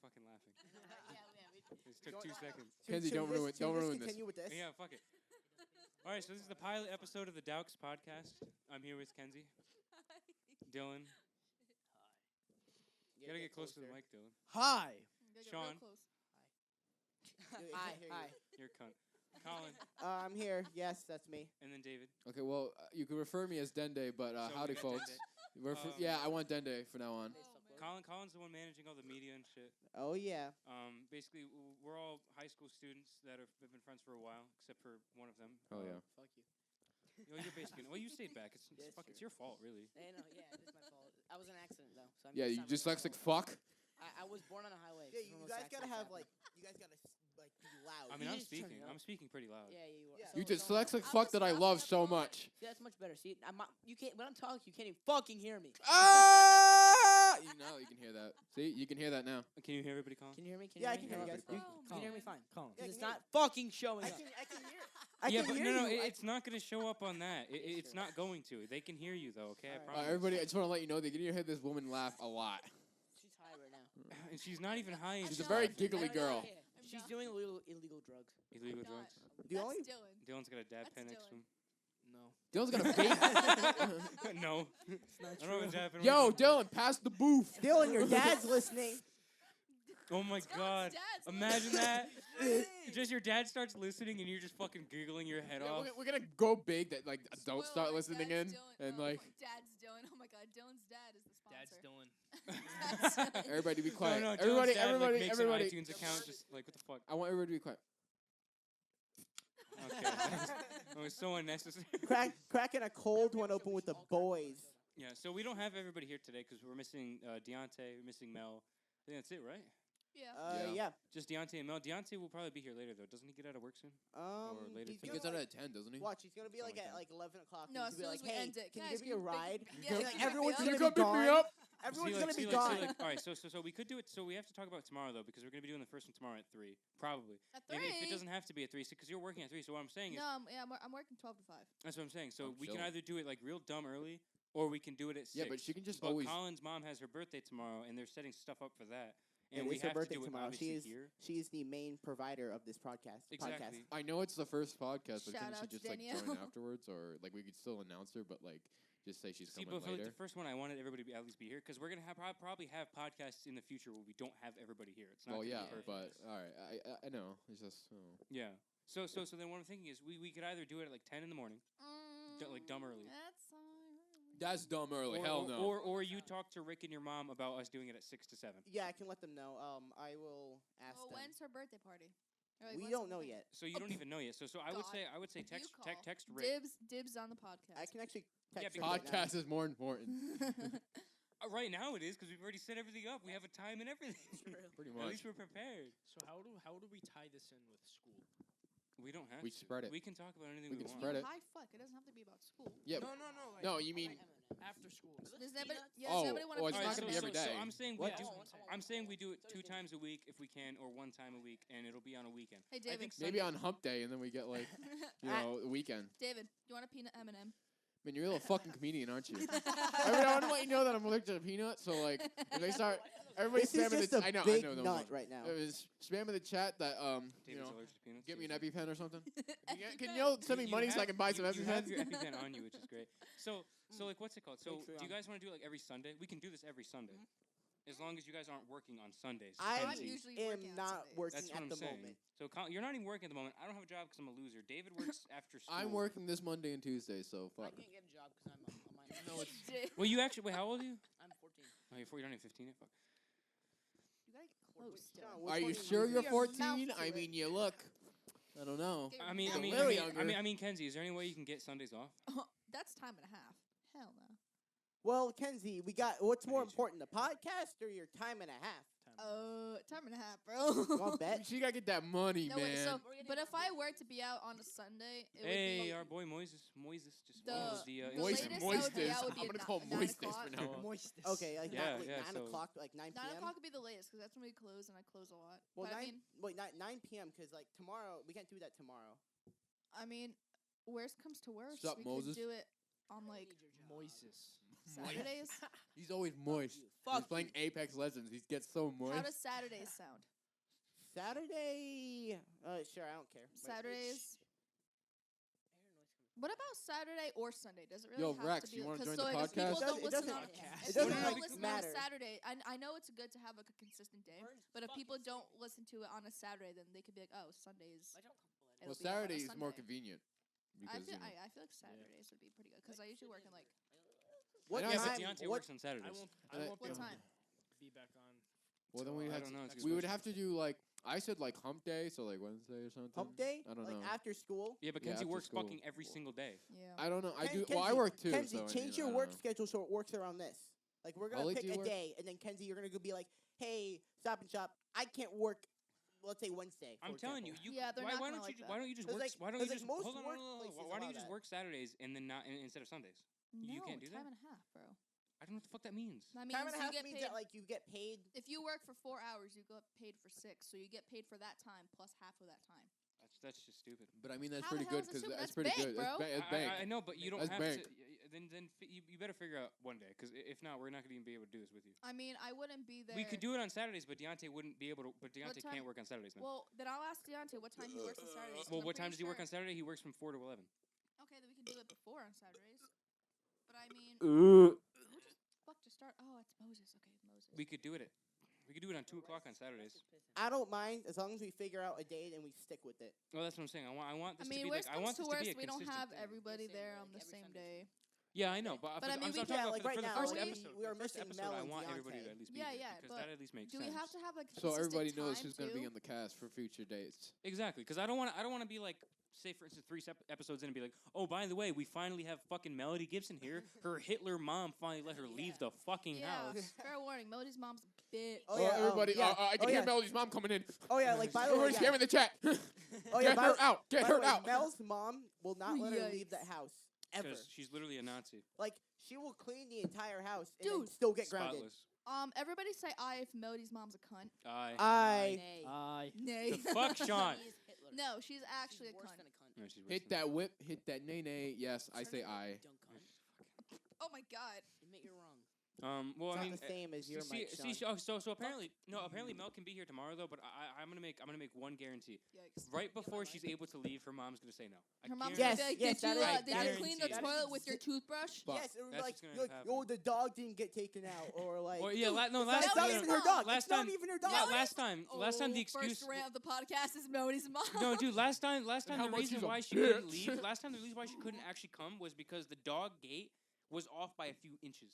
fucking laughing? Yeah. It took 2 seconds. Kenzie, don't ruin this. Continue with this. Yeah, fuck it. All right, so this is the pilot episode of the DAUQS Podcast. I'm here with Kenzie. Dylan. You gotta get close to the mic, Dylan. Hi. Sean. Hi. You're a cunt. Colin. I'm here. Yes, that's me. And then David. Okay, well, you can refer me as Dende, but So howdy, we got folks. Dende. Yeah, I want Dende from now on. Colin's the one managing all the media and shit. Oh, yeah. Basically, we're all high school students that have been friends for a while, except for one of them. Oh, yeah. Fuck you. You're basically. Well, you stayed back. It's your fault, really. I know, yeah, it's my fault. I was an accident, though. So Yeah, you dyslexic fuck. I was born on a highway. Yeah, you guys gotta have, like, you guys gotta, like, be loud. I mean, You just turn it up. I'm speaking pretty loud. Yeah, you are. Yeah. You So- dyslexic I fuck was that I laughing love at so the much. See, that's much better. See, you can't. When I'm talking, you can't even fucking hear me. Ah! You can hear that. See, you can hear that now. Can you hear everybody, Colin? Can you hear me? Yeah, I can hear you guys. You can hear me fine. Yeah, I It's can not fucking showing I up. can hear it. Yeah, I but can hear no, you. it's not gonna show up on that. It's not going to. They can hear you though. Okay, I Alright. promise. Everybody, I just want to let you know that you can hear this woman laugh a lot. She's high right now. And she's not even high. She's a very giggly girl. She's doing illegal drugs. Illegal drugs. The only Dylan. Dylan's got a dab That's pen next to him. No. Dylan's got a vape. No. It's not I don't know what happened. Yo, Dylan, pass the booth. Dylan, your dad's listening. Oh my god. Dad's Imagine that. Just your dad starts listening and you're just fucking giggling your head Yeah, off. we're gonna go big that like adults start Spoiler, listening in Dad's Dylan. and Oh, like Dad's Dylan. Oh my god, Dylan's dad is the Dad's sponsor. Dylan. Dad's Dylan. everybody be quiet. No, Dylan's everybody, dad, everybody, like, makes everybody. an iTunes account just like, what the fuck? I want everybody to be quiet. Okay. That was so unnecessary. Cracking a cold one open with the boys. Yeah, so we don't have everybody here today because we're missing Deontay, we're missing Mel. I think that's it, right? Yeah. Yeah. Just Deontay and Mel. Deontay will probably be here later, though. Doesn't he get out of work soon? Or later he's He today? gets gonna, out at 10, doesn't he? watch, he's gonna be Something like like at like 11 o'clock. No, he's as gonna soon be as like, we end it, can you guys, give me a ride? Yeah, Like, can you everyone's pick gonna me be Come pick me gone. up. Everyone's See, gonna be like, gone. all right, so we could do it. So we have to talk about it tomorrow, though, because we're going to be doing the first one tomorrow at 3. Probably. At Maybe if 3? it doesn't have to be at 3, because you're working at 3. So what I'm saying is, No, I'm working 12 to 5. that's what I'm saying. So I'm we can chilling. either do it like real dumb early, or we can do it at 6. Yeah, but she can just But always. Colin's mom has her birthday tomorrow, and they're setting stuff up for that. It And we is her have to birthday do it tomorrow. obviously She is here. she is the main provider of this podcast. Exactly. I know it's the first podcast, but Shout couldn't she out to just like Danielle. join afterwards, or like we could still announce her, but like just say she's See, coming but for like, later? the first one, I wanted everybody to at least be here because we're gonna probably have podcasts in the future where we don't have everybody here. It's not. Well, gonna yeah, be perfect. but all right, I know. It's just Yeah. So then what I'm thinking is we could either do it at like 10 in the morning, like dumb early. that's dumb early. Or, Hell no. Or you talk to Rick and your mom about us doing it at 6 to 7. Yeah, I can let them know. I will ask Well, them. when's her birthday party? Or, like, We when's don't know something? yet. So you don't even know yet. So I would say You text call. text Rick. Dibs on the podcast. I can actually Yeah, text her right now. Podcast is more important. Right now it is because we've already set everything up. We have a time and everything. Pretty At much. least we're prepared. So how do we tie this in with school? We don't have We to. spread it. We can talk about anything We we, can want. spread it. High fuck. It doesn't have to be about school. Yeah. No. Like, No, you mean after school. Does anybody? Yeah, Oh, does anybody want oh, to? it's All not right, gonna be every day. So I'm saying What? we do. I I'm saying we do it 2 times a week if we can, or 1 time a week, and it'll be on a weekend. Hey, I David. think maybe Sunday- on hump day, and then we get like the weekend. David, do you want a peanut M&M? I mean, you're a little fucking comedian, aren't you? I mean, I want to let you know that I'm allergic to peanuts. So like, if they start, everybody's This is spamming just the. a I know. big those nut ones. right now. It was spamming the chat that you David's know, allergic to peanuts. get me an Seriously. EpiPen or something. EpiPen. Can you send me You money so I have- can buy some you have EpiPens? your EpiPen on you, which is great. So like, what's it called? So Thanks, do you Ron. guys want to do it like every Sunday? We can do this every Sunday, as long as you guys aren't working on Sundays. I I'm Kenzie. usually am working on not Sundays. working That's what at I'm the saying. moment. So you're not even working at the moment. I don't have a job because I'm a loser. David works after school. I'm working this Monday and Tuesday, so I fuck. can't get a job because I'm a minor. No, it's Well, you actually wait. How old are you? I'm 14. Oh, you're 4. You're not even 15 yet. Fuck. You gotta get close. John, Dylan. which Are you one is sure it? you're Your mouth 14? to I it. mean, you look. I don't know. Get I mean, your I mean, mouth little to it. younger. Kenzie, is there any way you can get Sundays off? That's time and a half. Hell no. Well, Kenzie, we got. What's I more hate you. important, the podcast or your time and a half? Time and a half, bro. Well, bet. She gotta get that money, No, man. wait, so, but if I were to be out on a Sunday, it Hey, would be our boy Moises just The- follows the the Moist, latest I would be moistest. out would be I'm at gonna call 9 moistest o'clock. for now on. Moistest. Okay, like Yeah, wait, yeah, 9 so- o'clock, like 9 9 p.m. o'clock would be the latest because that's when we close, and I close a lot. Well, but 9 I mean, wait, 9 p.m. because like tomorrow we can't do that tomorrow. worst comes to worst, Sup, we Moses? could do it on like Moises. Saturdays? He's always moist. He's Fuck playing Apex Legends. He gets so moist. How does Saturdays sound? Saturday. Sure, I don't care. But Saturdays. What about Saturday or Sunday? Does it really Yo, have Rex, to be? you wanna 'cause join so the if podcast? people don't It listen doesn't- on, it if doesn't, people like, don't listen matter. on a Saturday, I know it's good to have like a consistent day, but if people don't listen to it on a Saturday, then they could be like, oh, Sundays. Well, Saturday is more Sunday. convenient. I Because, feel you know. I feel like Saturdays would be pretty good because I usually work in like What I know, Yeah, but time? Deontay What works on Saturdays. I won't what be time? be back on. Well, then we I have don't know, it's a good we would question. have to do like I said like hump day, so like Wednesday or something. hump day? I don't like know. after school? Yeah, but Yeah, Kenzie after works school. fucking every single day. Yeah. I don't know. I do. Kenzie, Well, I work too. Kenzie, so, I change mean, your I work don't know. schedule so it works around this. Like we're gonna Ollie, pick do you a work? day, and then Kenzie, you're gonna go be like, "Hey, Stop and Shop, I can't work. Let's say Wednesday." I'm for telling example. you, Yeah, they're why, not why gonna don't like you that. why don't you just 'Cause, work like- why don't 'cause, you like, just most hold on, no, no, no, workplaces why don't allow you just that. work Saturdays and then not instead of Sundays? No, You can't do time that? and a half, bro. I don't know what the fuck that means. That means Time and a you half get means paid. that like you get paid. If you work for 4 hours, you get paid for 6, so you get paid for that time plus half of that time. That's just stupid. But I mean, that's How the pretty hell good is it because stupid? that's That's pretty bank, good. bro. That's bank. I know, but you don't That's have bank. to. You better figure out one day, because if not, we're not going to even be able to do this with you. I mean, I wouldn't be there. We could do it on Saturdays, but Deontay wouldn't be able to. But Deontay time? can't work on Saturdays, man. Well, then I'll ask Deontay what time he works on Saturdays. 'cause Well, I'm what time pretty does he work sure- on Saturday? He works from 4 to 11. Okay, then we can do it before on Saturdays. But I mean, fuck to start. Oh, it's Moses. Okay, Moses. We could do it. We could do it on 2 o'clock on Saturdays. I don't mind as long as we figure out a date and we stick with it. Well, that's what I'm saying. I want I this mean, to be worst like. I want comes this to to be worst, a we don't consistent have thing. everybody Same there day, on the like every same Sunday. day. Yeah, I know, but, But I mean, I'm we- talking yeah, about like for right the now, first like, episode. we are for the first missing episode, Mel I and want everybody to Deontay. at least be Yeah, here, yeah, because but that at least makes Do sense. we have to have like So consistent everybody knows time who's going to be too? on the cast for future dates. Exactly, because I don't want to be like, say for instance, 3 episodes in and be like, oh, by the way, we finally have fucking Melody Gibson here. Her Hitler mom finally let her leave the fucking Yeah, house. fair warning. Melody's mom's a bitch. Oh, Oh, yeah, everybody! yeah. I can Oh, hear yeah. Melody's mom coming in. Oh yeah, like by the way, Everybody yeah. scam in the chat. Oh yeah, Get her out! Get by the her way, out! Mel's mom will not let her leave Yikes. that house ever. Because she's literally a Nazi. Like she will clean the entire house and then Dude. still get grounded. Spotless. Everybody say I if Melody's mom's a cunt. Aye. Nay. Aye. Nay. The fuck, Sean? She is Hitler. No, she's actually She's a worse cunt. than a cunt. No, she's Hit that whip! Hit that nay nay! Yes, I say aye. Dumb cunt. Oh my god. Admit you're wrong. Well, It's I mean, not the same as your see, mic, see, Sean. so apparently, no, apparently Mel can be here tomorrow though. But I'm gonna make one guarantee. Yikes. Right before she's able to leave, her mom's gonna say no. I Her mom's guarantee- gonna be like, Yes, did you, that is- did that you is- clean the that is toilet with your toothbrush? Fuck. Yes, it would be That's like, what's gonna you're like, happen. oh, the dog didn't get taken out, or like, Well, yeah, Dude, no, it's last not Melody's even time. her dog. Last It's not time- even her dog. Yeah, last time the excuse. First rant of the podcast is Melody's mom. No, dude. Last time how the much reason she's a why she couldn't bitch. leave. Last time the reason why she couldn't actually come was because the dog gate was off by a few inches.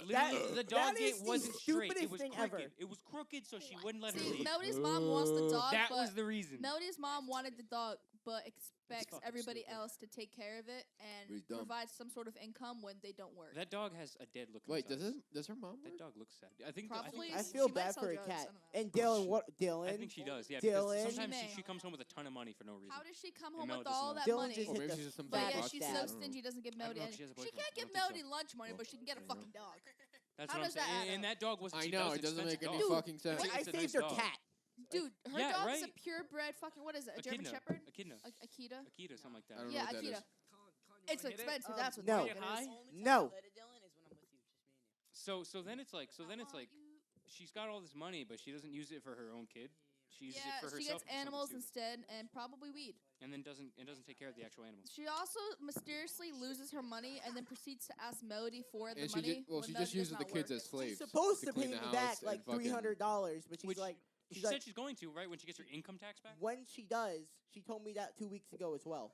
Literally, the dog that gate is the wasn't straight. It stupidest was thing crooked. ever. It was crooked, so she wouldn't let her See, leave. Melody's mom wants the dog, That but was the reason. Melody's mom wanted the dog, but expects fucking everybody stupid. else to take care of it and He's dumb. provide some sort of income when they don't work. That dog has a dead look. Wait, in his eyes. does her mom That work? dog looks sad. I think. Probably. I She feel might bad sell for a drugs, cat. I don't know. And Dylan, what? Dylan. I think she does. Yeah, Dylan. because sometimes She may. she comes home with a ton of money for no reason. How does she come And home Mel with doesn't all know. that Dylan money? just Or hit maybe the she's just some But fat yeah, fuck she's dad. I so don't know. stingy, doesn't give I don't Melody know any. if she has a She boyfriend. can't I give don't think Melody so. lunch money, but she can get a I know. fucking dog. That's How what I'm does that saying. add And up? that dog was. I cheap. know That it doesn't was make any expensive dog. fucking sense. I It's a saved nice her dog. cat. Dude, her Yeah, dog is a right? purebred fucking, what is it, a German Echidna. Shepherd? Echidna. Akita? Akita, something like that. I don't know Yeah, what that is. Akita. It's expensive, that's what no. the fuck it is. No. Let it, Dylan, is when I'm with you, just me and you. So then it's like she's got all this money, but she doesn't use it for her own kid. She uses it for Yeah, she herself. gets for something animals stupid. instead and probably weed. And then doesn't take care of the actual animals. She also mysteriously loses her money and then proceeds to ask Melody for the And she money. just, well, when she Melody just does uses the not kids work. as slaves. She's supposed to clean pay the me house back and like fucking- $300, but she's Which like, she she's said like, she's going to, right? When she gets her income tax back. when she does, she told me that 2 weeks ago as well.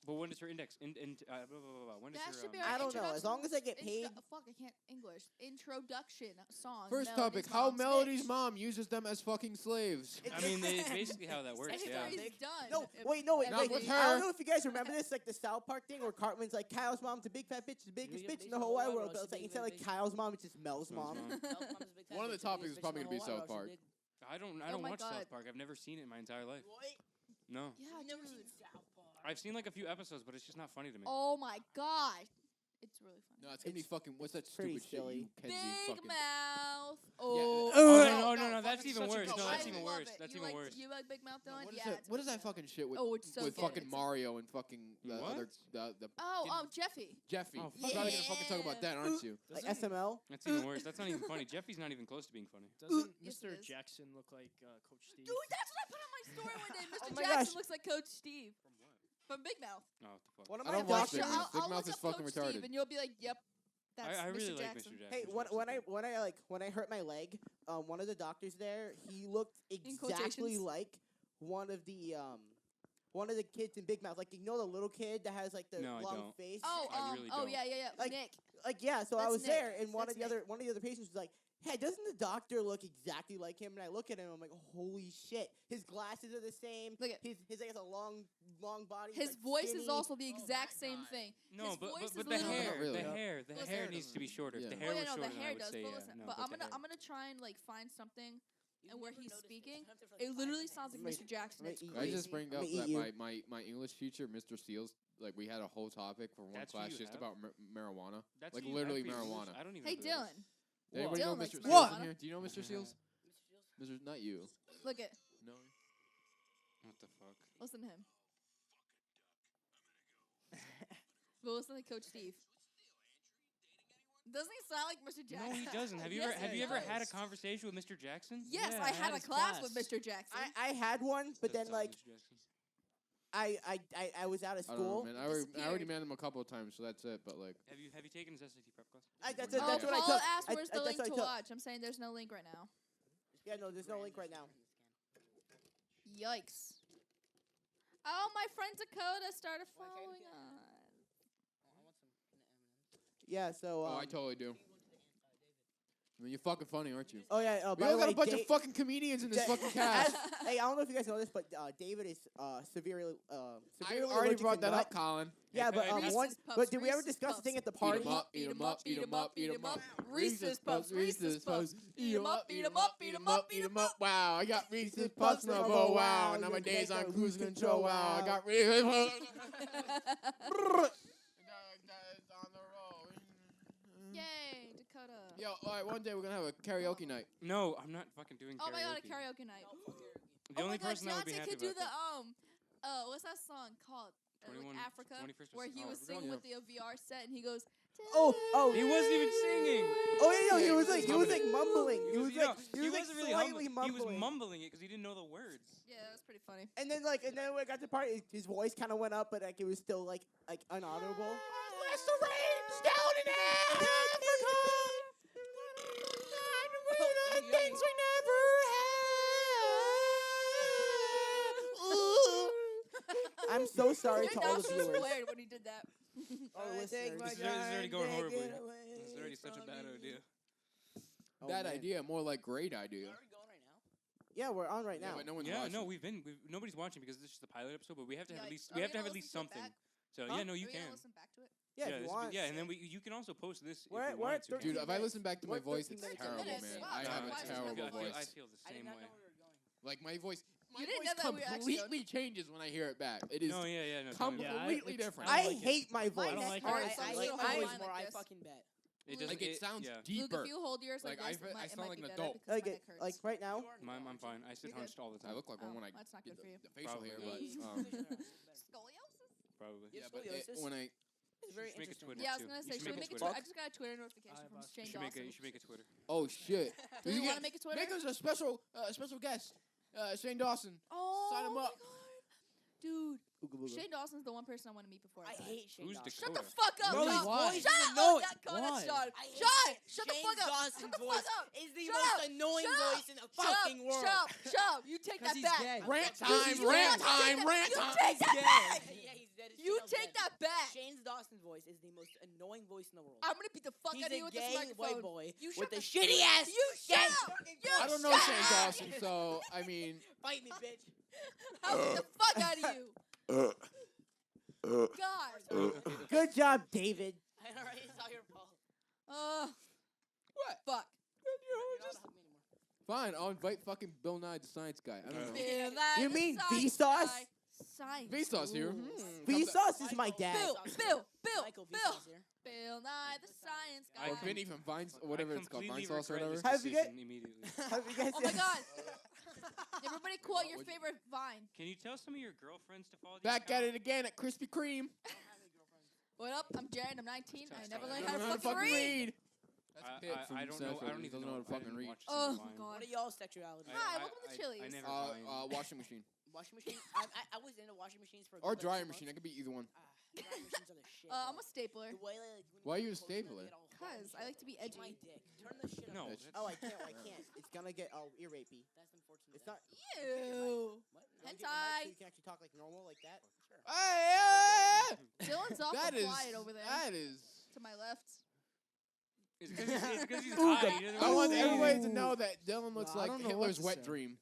But when does her index? Blah, blah, blah, blah. When does That her? should be I our don't know, as long as I get introduction- paid- fuck, I can't English. Introduction song. First Melody's topic: How mom's Melody's bitch. mom uses them as fucking slaves. I mean, it's basically how that works. Yeah. Everybody's done. No, wait, no, wait. Not Like, with I her. don't know if you guys remember this, like the South Park thing where Cartman's like, Kyle's mom's a big fat bitch, the biggest bitch in the whole wide world. But it's like, instead of like Kyle's mom, it's just Mel's mom. One of the topics is probably gonna be South Park. I don't Oh my watch God. South Park. I've never seen it in my entire life. No, Yeah, Never dude. seen South Park. I've seen like a few episodes, but it's just not funny to me. Oh my god. It's really funny. No, it's gonna be It's fucking. What's that pretty stupid shit? silly. You Kenzie Big fucking. mouth. Oh Oh. no, that's even such a worse. good No, show. that's I even love worse. it. That's You even like, worse. You like Big Mouth Dylan? What is Yeah. that? it's What is that amazing. fucking shit with Oh, it's so with good. fucking Mario and fucking the What? other the Oh, Jeffy. Jeffy? Oh, You're probably gonna fucking talk about that, aren't you? Like Doesn't- SML. That's even worse. That's not even funny. Jeffy's not even close to being funny. Doesn't Yes, it Mr. is. Jackson look like Coach Steve? Dude, that's what I put on my story one day. Mr. Oh my Jackson gosh. looks like Coach Steve From what? from Big Mouth. Oh, what the fuck. One of I my don't watch doctors. Big Mouth. Big I'll Mouth look is up fucking Coach retarded. Steve and you'll be like, yep, that's I Mr. really like Jackson. Mr. Jackson. Hey, when I hurt my leg, one of the doctors there, he looked exactly quotations? like one of the kids in Big Mouth. Like, you know the little kid that has like the No, I long don't. face. Oh, I really don't. yeah. Like- Nick. Like, yeah. So I That's was there, Nick. and one of That's the other patients was like, "Hey, doesn't the doctor look exactly like him?" And I look at him, I'm like, "Holy shit! His glasses are the same. Look at his like has a long body. his like, voice skinny. is also the exact that same guy. thing. No, His but voice is the literally- hair, Not really. the hair Listen. needs to be shorter. If Yeah. the Oh hair yeah, was no, shorter, the then I hair would does. say But yeah. listen, No, but the I'm hair. gonna try and like find something, You've and where never he's noticed speaking, this. Sometimes, like, it 5 literally minutes. sounds like Wait, Mr. Jackson. wait, It's eat Can I crazy. just bring I'm up gonna that eat you. my English teacher, Mr. Seals, like we had a whole topic for one That's who class you just have? about marijuana. That's like who you literally have for your English? marijuana. I don't even Hey know who that is. Dylan, Does anybody know Dylan Mr. likes Seals marijuana. in here? Do you know Mr. Mhm. Seals? Mr. Seals? Not you. look at No. What the fuck? listen to him. But listen to Coach Steve. Doesn't he sound like Mr. Jackson? No, he doesn't. Have you Yes, ever have he you ever had a does. conversation with Mr. Jackson? Yes, Yeah, I I had had a his class with class. Mr. Jackson. I had one, but then Doesn't sound like Mr. Jackson. I was out of I don't know, school. man. I already disappeared. met him a couple of times, so that's it. But like, Have you taken his SAT prep class? That's Oh, it, that's what I Paul took. asked where's the that's link what I to took. watch. I'm saying there's no link right now. Yeah, no, there's no link right now. Yikes. Oh, my friend Dakota started following us. Yeah, so I totally do. I mean, you're fucking funny, aren't you? oh yeah, We by all the got way, a bunch Da- of fucking comedians in this Da- fucking cast. Hey, I don't know if you guys know this, but David is severely I severely already allergic brought to that nut. up, Colin. Yeah, but Reese's one. Puffs, But did we ever Reese's discuss the Puffs. thing at the Eat party? 'em up, eat 'em up, eat 'em up, eat 'em up. Reese's Puffs, Reese's Puffs. Eat 'em up, eat 'em up, eat 'em up, eat 'em up. Wow, I got Reese's Puffs in my bowl. Wow, now my days on cruise control. Wow, I got Reese's Puffs. Yay, Dakota. Yo, all right, one day we're gonna have a karaoke night. No, I'm not fucking doing karaoke. Oh my god, a karaoke night. The only oh my god, person that would be Jonte happy could do about the that. what's that song called? 21 Like Africa, 21st where he oh, was we're singing going- with the VR set, and he goes. Oh, He wasn't even singing. Oh yeah, no, Yeah, he was he was like mumbling. He was you know, like he was like wasn't really slightly humbling. He was mumbling. mumbling it because he didn't know the words. Yeah, that was pretty funny. And then when I got to the part, his voice kind of went up, but like it was still like unaudible. Bless the rains down in Africa. Things we never had. I'm so sorry Your to all the nostrils viewers. flared when he did that. All the listeners. This is already going horribly. This is already such a bad idea. Oh, Bad man. idea, more like great idea. Are we going right now? Yeah, we're on right now. Yeah, but no one's Yeah, watching. no, nobody's watching because this is just the pilot episode, but we have to have at Yikes. least Are we we have to gonna have at least listen to it something. back? So Huh? yeah, no, you Are we gonna can. listen back to it? Yeah, if this you would want. be- yeah, and then you can also post this We're if at- you we're wanted at to. 13 Dude, if I listen back to my 13 voice, it's minutes. terrible, 13 man. minutes. I have Wow. a I terrible I voice. feel the I same did not way. know where we were going. Like my voice, You didn't know that we were actually completely changes when I hear it back. It is No, yeah, no. tell me about Yeah, completely it's- different. I I don't like it. hate my voice. I don't like it. honestly. I Like, hate I my hold voice mine more. like I this. fucking bet. it. Luke, Like it sounds yeah. Luke, deeper. if you hold yours Like, like I this, fe- it I might, sound like be an better adult. because my Like neck it, hurts. like right now. I'm fine. I sit You're good. hunched all the I time. look like one Oh, when I that's not get good for you. the facial Probably. hair, Yeah. but Scoliosis? Probably. You yeah, have but scoliosis? when I It's very You should make a interesting. Twitter Yeah, I was too. gonna You say, should should we make a make a Twitter. Twitter? I just got a Twitter notification I have from a- Shane You should make Dawson. a Twitter. oh shit, Do you get- want to make a Twitter? make us a special guest, Shane Dawson. Oh, sign him my up. God. Dude, Ooga booga. Shane Dawson's the one person I want to meet before I die. hate Shane Who's Dawson. Shut the Dakota? fuck up, No, John. why? Shut up. annoying. That God, Why? Sean. I hate Shut! Shut the Shane fuck up. Dawson's Shut the voice fuck up. is the Shut most up. annoying Shut up. voice in the Shut up. fucking world. Shut up. Shut up. You take that he's back. gay. Rant You time, fucking rant take time, that- rant you time. take that back. Yeah, he's dead as You shit, I'm take dead. that back. Shane Dawson's voice is the most annoying voice in the world. I'm gonna beat the fuck He's out of you a with this gay microphone. white boy You with shut a the- shitty ass. You gay shut up. fucking You I don't know shut Shane up. Dawson, so I mean, Fight me, bitch. I'll beat the fuck out of you. God. Good job, David. I know, right? It's all your fault. what? Fuck. You don't have to hug me anymore. Fine, I'll invite fucking Bill Nye the Science Guy. I don't know. Feel like You the mean science Vsauce? guy. Science. Vsauce here. Vsauce is my dad. Bill, Bill, Michael Bill. Vito's here. Bill Nye, the science guy. Or Vinny from Vine, whatever it's called, Vine Sauce or whatever. Have you got- immediately. Have you guys Oh my God. Everybody quote your favorite Vine. Can you tell some of your girlfriends to follow? Back at it again at Krispy Kreme. What up? I'm Jared. I'm 19. I never I learned I how don't to fucking read. That's Pitt from I don't know. I don't even Doesn't know how to fucking read. Oh, Vine. God. What are y'all's sexuality? Hi, welcome to Chili's. I never Washing machine. Washing machine? I was into washing machines for a Or good, like, dryer 2 machine. It months. could be either one. Drying machines are the shit. I'm bro. a stapler. The way, like, when Why you you a put clothes in, stapler? they get all hard Because and I like to be shit. My edgy. dick. Turn this shit No, up. that's- Oh, I can't. It's gonna get ear rapey. That's unfortunate. It's not. Ew. What? You wanna get your mic Hentai. so you can actually talk like normal, like that. Sure. Hey, Dylan's awful that is quiet over there. that is. To my left. It's because he's high. He doesn't I wanna want say everybody anything. to know that Dylan looks I like don't know Hitler's what to wet say. dream.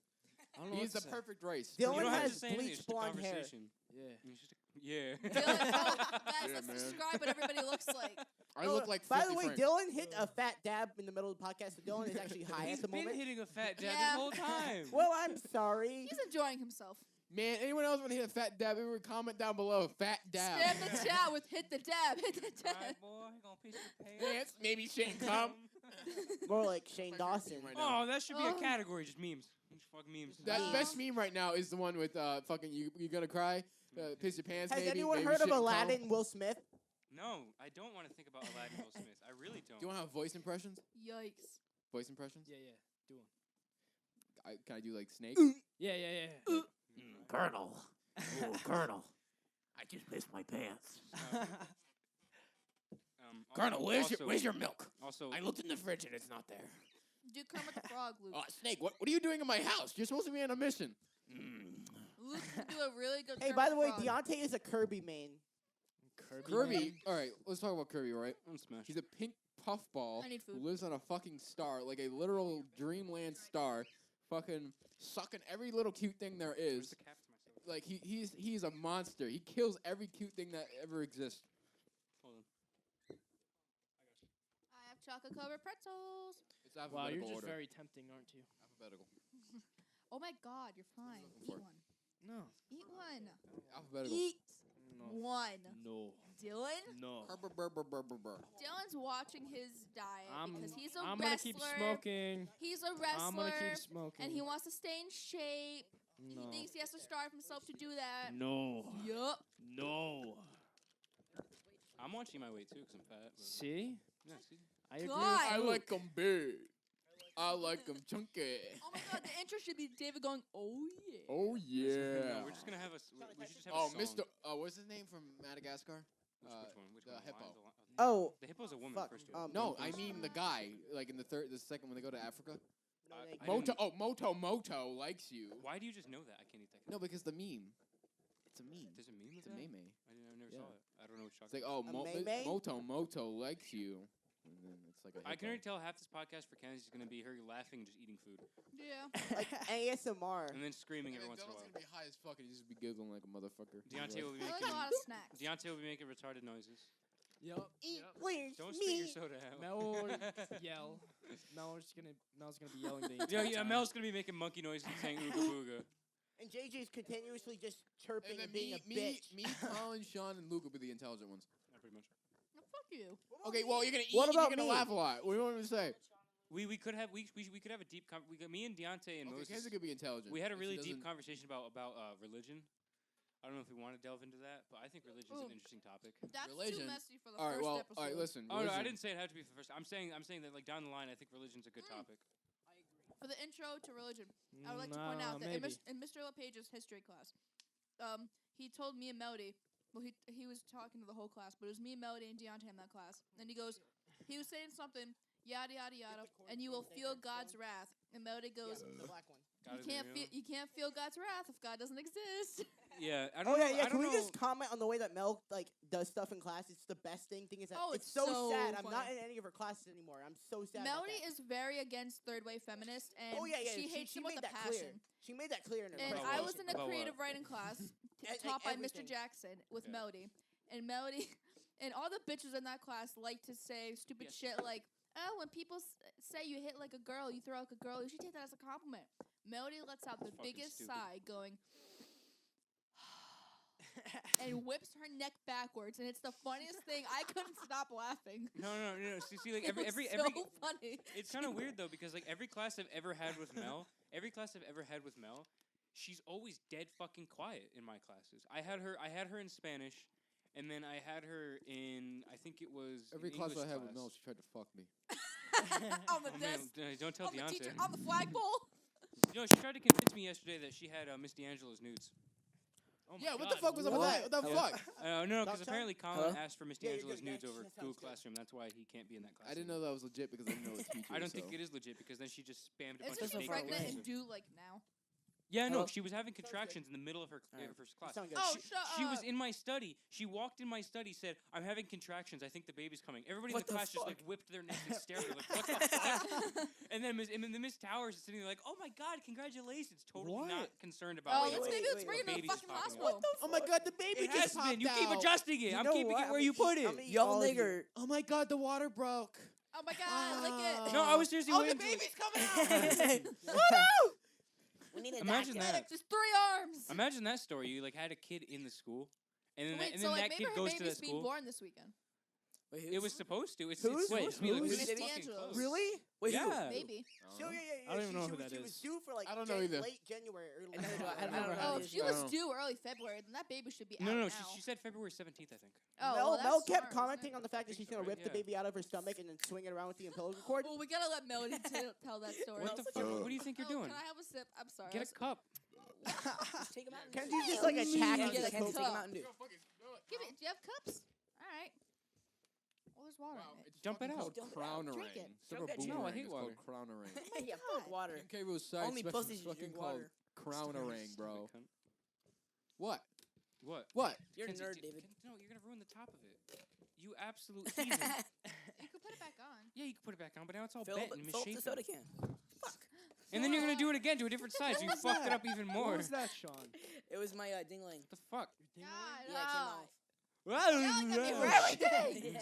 I don't know He's what the to say. perfect race. Dylan You don't have has to say anything, bleached it's just a blonde hair. conversation. Yeah. It's just yeah. Dylan, oh, guys, Yeah, let's man. describe what everybody looks like. I look like 50 By the way, Frank. Dylan hit a fat dab in the middle of the podcast, so Dylan is actually high He's at the been moment. hitting a fat jab Yeah. this whole time. Well, I'm sorry. He's enjoying himself. Man, anyone else want to hit a fat dab? Everyone comment down below. Fat dab. Spam the chat with hit the dab, hit the dab. Right, boy, you gonna piss your pants? Pants, maybe shouldn't come. More like Shane Dawson. Right now. Oh, that should be a Oh. category, just memes. Just fucking memes. That Memes. best meme right now is the one with fucking you gonna cry, piss your pants. Has maybe, anyone maybe heard of shouldn't come. Aladdin Will Smith? No, I don't want to think about Aladdin Will Smith. I really don't. Do you want to have voice impressions? Yikes. Voice impressions? Yeah, yeah. Do one. Can I do like Snake? Yeah, yeah, yeah. Colonel. Oh, Colonel. I just pissed my pants. Colonel, where's your milk? Also, I looked in the fridge and it's not there. Do Kermit the Frog, Luke. Snake, what are you doing in my house? You're supposed to be on a mission. Luke can do a really good Hey, Kermit by the way, Frog. Deontay is a Kirby main. Kirby. All right, let's talk about Kirby. All right, I'm smashed. he's a pink puffball I need who food. lives on a fucking star, like a literal dreamland star, fucking sucking every little cute thing there Where's is. the cap to myself? Like he's a monster. He kills every cute thing that ever exists. Hold on. I have chocolate covered pretzels. It's Wow, alphabetical you're just order. very tempting, aren't you? Alphabetical. Oh my God, you're fine. looking Eat for? one. No. Eat one. Alphabetical. Eat No. one. No. Dylan? No. Dylan's watching his diet because he's a I'm wrestler. gonna keep smoking. He's a I'm gonna wrestler. keep smoking. And he wants to stay in shape. No. He thinks he has to starve himself to do that. No. Yup. No. I'm watching my weight too because I'm fat. But See? yeah, see. I agree God. with I Luke. like 'em big. I like 'em chunky. Oh my God, the intro should be David going, oh yeah. Oh yeah. No, we're just gonna have a. We should just have Oh, a song. Mr. What's his name from Madagascar? Which one? Which the one? hippo. Oh, The hippo's a woman. fuck. Christian. No, I mean the guy. Like in the second when they go to Africa. no, I they- Moto. didn't- Oh, Moto likes you. Why do you just know that? I can't eat that. No, because the meme. It's a meme. There's a meme It's of a that? meme. I never Yeah. saw it. I don't know what you're It's talking like, oh, A meme? Moto likes you. And then it's like a I can already hippo. tell half this podcast for Kennedy's is going to be her laughing and just eating food. Yeah. like ASMR. And then screaming every And once in a Dylan's while. gonna be high as fuck and he's just be giggling like a motherfucker. Deontay will be I like making a lot of snacks. Deontay will be making retarded noises. Yup. Eat, Yep. please, Don't spit your me. soda out. Mel will yell. Mel's gonna be yelling the Yeah, entire yeah, time. Mel's gonna be making monkey noises and saying ooga booga. And JJ's continuously just chirping And and, then being a me, bitch. Colin, Sean, and Luke will be the intelligent ones. Yeah, pretty much. No, fuck you. Okay, well you're gonna eat. What and you're about gonna me? laugh a lot. What do you want me to say? We could have we could have a deep me and Deontay and Okay, Moses. Kenzie could be intelligent. We had a if she really deep doesn't- conversation about religion. I don't know if we want to delve into that, but I think religion's Ooh. an interesting topic. That's Religion. too messy for the All right, first well, episode. all right. Listen. Oh no, I religion. didn't say it had to be for the first. I'm saying that like down the line, I think religion's a good topic. For the intro to religion, I would like to point out that maybe. in Mr. LePage's history class, he told me and Melody, well, he was talking to the whole class, but it was me, Melody, and Deontay in that class. And he goes, he was saying something, yada, yada, yada, and you will feel God's wrath. And Melody goes, The black one. you can't feel God's wrath if God doesn't exist. Yeah, I Oh don't know. yeah. I Can don't we know. just comment on the way that Mel like does stuff in class? It's the best thing. Thing is that Oh, it's it's so so sad. I'm not funny. in any of her classes anymore. I'm so sad. about Melody that. is very against third wave feminist, and Oh yeah, yeah. she hates them with made a that clear. passion. She made that clear in her. And About I what? was in a About what? creative writing class Like taught by Mr. everything. Jackson with Yeah. Melody. And Melody and all the bitches in that class like to say stupid Yes. shit like, oh, when people say you hit like a girl, you throw like a girl, you should take that as a compliment. Melody lets out the Fucking biggest stupid. sigh going, and whips her neck backwards, and it's the funniest thing. I couldn't stop laughing. No. See, like It was every so funny. It's kind of weird though because like every class I've ever had with Mel, she's always dead fucking quiet in my classes. I had her in Spanish, and then I had her in I think it was Every an class English I had with Mel, she tried to fuck me. On the Oh, man, desk, don't tell on the Deontay. teacher, on the flagpole. You know, she tried to convince me yesterday that she had Miss D'Angelo's nudes. Oh my Yeah, what God. the fuck was up with that? What the fuck? No, Talk because to apparently him? Colin asked for Miss Yeah, you're D'Angelo's good, nudes guys. over That Google sounds good. Classroom. That's why he can't be in that class. I didn't know that was legit because I didn't know it's teacher. I don't think it is legit because then she just spammed a It's bunch of just fake pregnant pictures. and due like now. Yeah, no, Hello? she was having contractions in the middle of her first class. Sound good. Oh, she, shut she was up. in my study. She walked in my study, said, "I'm having contractions. I think the baby's coming." Everybody What in the the class just fuck? like whipped their necks and stared at her like, "What the fuck?" And then Miss Towers is sitting there like, "Oh my God, congratulations!" Totally What? not concerned about. Oh, like, let's maybe let's wait, bring her to the baby's fucking popping hospital. out. Oh my god, the baby It has just popped been. You keep out. adjusting it. You I'm know keeping what? it where I'm you put it. I'm eating Yo, all of you. nigger. Oh my god, the water broke. Oh my God, lick it. No, I was seriously Oh, the waiting. baby's coming out. We need a Imagine doctor. that. Just 3 arms. Imagine that story. You like had a kid in the school, and then Wait, and so then like that maybe kid her goes to baby's that being school. born this weekend. Wait, It was supposed to. It's Who's- supposed to be like who's- this Miss fucking D'Angelo's. close. Really? Wait, who? Yeah. Maybe. Yeah. I don't even know who that She was is. due for like I don't know either. late January. Early I don't know. I don't February. know. Oh, how if it she is. was Oh. due early February, then that baby should be out No, now. she said February 17th, I think. Oh, Mel, well, Mel that's kept smart, commenting isn't on the fact that she's gonna Right, rip the yeah. baby out of her stomach and then swing it around with the umbilical cord. Well, we gotta let Melody tell that story. What the fuck? What do you think you're Oh, doing? Can I have a sip? I'm sorry. Get a cup. Just take him out. Can't you just like attack Yeah, him? get Like, a Kenzie, take him cup. out and do. Give it. Do you have cups? All right. Well, there's water in it. Dump it out. Dump it out. Crowner Drink ring. it. Instead of a Drink it. boomerang, No, I hate it's water. called crowner ring. Yeah, fuck water. Okay, Rose side Only special pussies is fucking drink called water. crowner ring, bro. Stupid cunt. What? What? What? You're a Kenzie, nerd, d- David. No, you're gonna ruin the top of it. You absolute heathen. You can put it back on. Yeah, you can put it back on, but now it's all Fill bent up and fill up the soda misshapen. can. Fuck. And then you're gonna do it again to a different side, so you fucked it up even more. What was that, Sean? It was my dingling. What the fuck? God, Yeah, it came off. Yelling at me for everything. Yeah.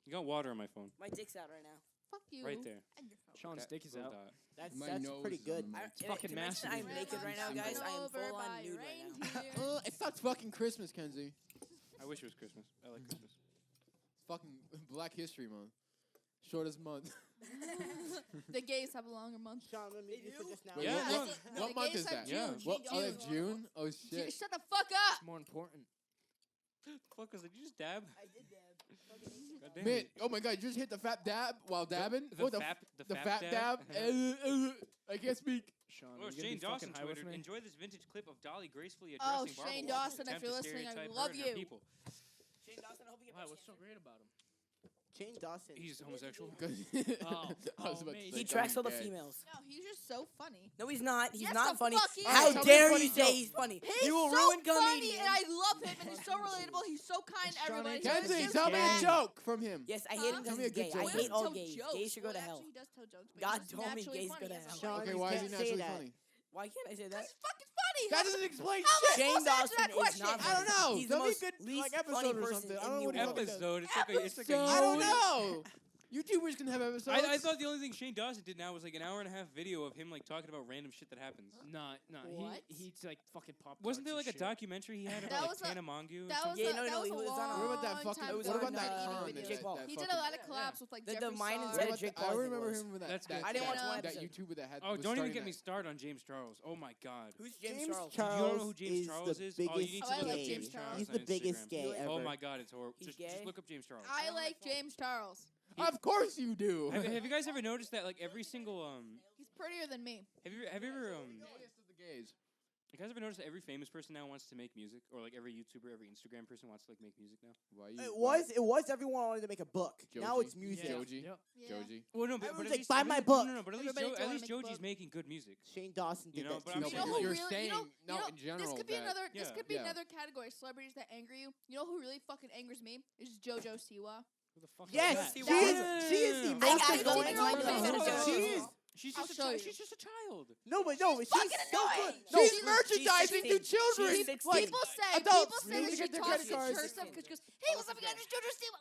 You got water on my phone. My dick's out right now. Fuck you. Right there. And your phone. Sean's That dick is little out. dot. That's My that's nose pretty is good. on the It's fucking to mention massive. I'm naked right now, guys. I am Over full on by nude right now. reindeer. It's not fucking Christmas, Kenzie. I wish it was Christmas. I like Christmas. It's fucking Black History Month. Shortest month. The gays have a longer month. Sean, I'm gonna mute you for just now. Wait, Yeah. what month? No, What the month gays is have that? Yeah. June. What? Oh, June. that's June? Oh shit. Shut the fuck up. It's more important. Fuck, did you just dab? I did that. God damn Man, it. oh my god, you just hit the fat dab while dabbing? The What the fap, the fat dab? I can't speak. Sean, Oh, you gonna Shane be fucking Dawson high with tweeted, me? enjoy this vintage clip of Dolly gracefully Oh, addressing Barbara Shane Walters' Dawson, if attempt you're to listening, I stereotype love her and her you. people. Shane Dawson, I hope you get Wow, pussy what's so answer. great about him? Shane Dawson. He's homosexual. I was about to mate. say He tracks all the gay. females. No, he's just so funny. No, he's not. He's Yes, not the funny. fuck he How is. Tell me a dare funny you joke. say he's funny? He's You will so ruin funny, comedian. and I love him, and he's so relatable. He's so kind to Sean everybody. ain't He Kenzie, just Kenzie, gives tell me a back. joke from him. Yes, I hate Huh? him Tell because me a he's good gay. joke. I He Well, hate doesn't all tell gays. jokes. Gays should go to Well, hell. actually, he does tell jokes, but God he's just told me naturally gays funny. go to That's hell. all. Okay, you why is he can't say naturally that. funny? Why can't I say that? He's fucking funny. That doesn't explain How am I shit. Shane supposed to answer Dawson that is question? not I don't funny. know. He's Tell the me a most good least like funny episode or person something. I in don't know the what he world. fucking does. Episode. It's like a I don't huge- know. YouTubers can have episodes. I thought the only thing Shane Dawson did now was like an hour and a half video of him like talking about random shit that happens. Nah. What? He eats like fucking pop. Wasn't there tarts like a and shit. documentary he had That about was like a- Tana Mongeau? That was Yeah, a, no, that no, was he a was on long a- What about that fucking? time What ago about in that the con? eating that- Jake Paul. that He did a fucking- lot of collabs with like The Jeffree mine Star. and What said about Jake the- Paul, I I think it remember was. him with that. That's that- good. I didn't watch that- one that episode. YouTuber that had. Oh, was don't even starting get that. me started on James Charles. Oh my god. Who's James James Charles? Charles. You don't know who James is Charles the is? Oh, you biggest need Oh, to I look like up James James Charles. He's on the biggest Instagram. gay ever. Oh my god, it's horrible. He's Just gay? look up James Charles. I like James Charles. Of course you do. Have you guys ever noticed that like every single He's prettier than me. have you ever Gayest of the gays. you guys ever noticed that every famous person now wants to make music, or like every YouTuber, every Instagram person wants to like make music now? Why you? It was everyone wanted to make a book. Now Joji. it's music. Yeah. Joji. Yep. Yeah. Joji. Well, no, but Everyone's at like, least "Buy at my least- book." No, no, but at least, Everybody's at gonna least make a Joji's book. making good music. Shane Dawson You did know, that but too. I'm No, You know but who you're really- saying you no know, in general. This could be that- another. This yeah, could be yeah. another category. Celebrities that anger you. You know who really fucking angers me? Is JoJo Siwa. Who the fuck Yes, is she that? is. She is the Yeah. most I I go think into my it's defense. JoJo. She is. She's I'll just show you. she's just a child. No, but she's fucking so good. annoying. No, She's merchandising to children. She's 16. People say adults that need to she get their talks credit to cards. her stuff because she goes, "Hey, what's up, you guys?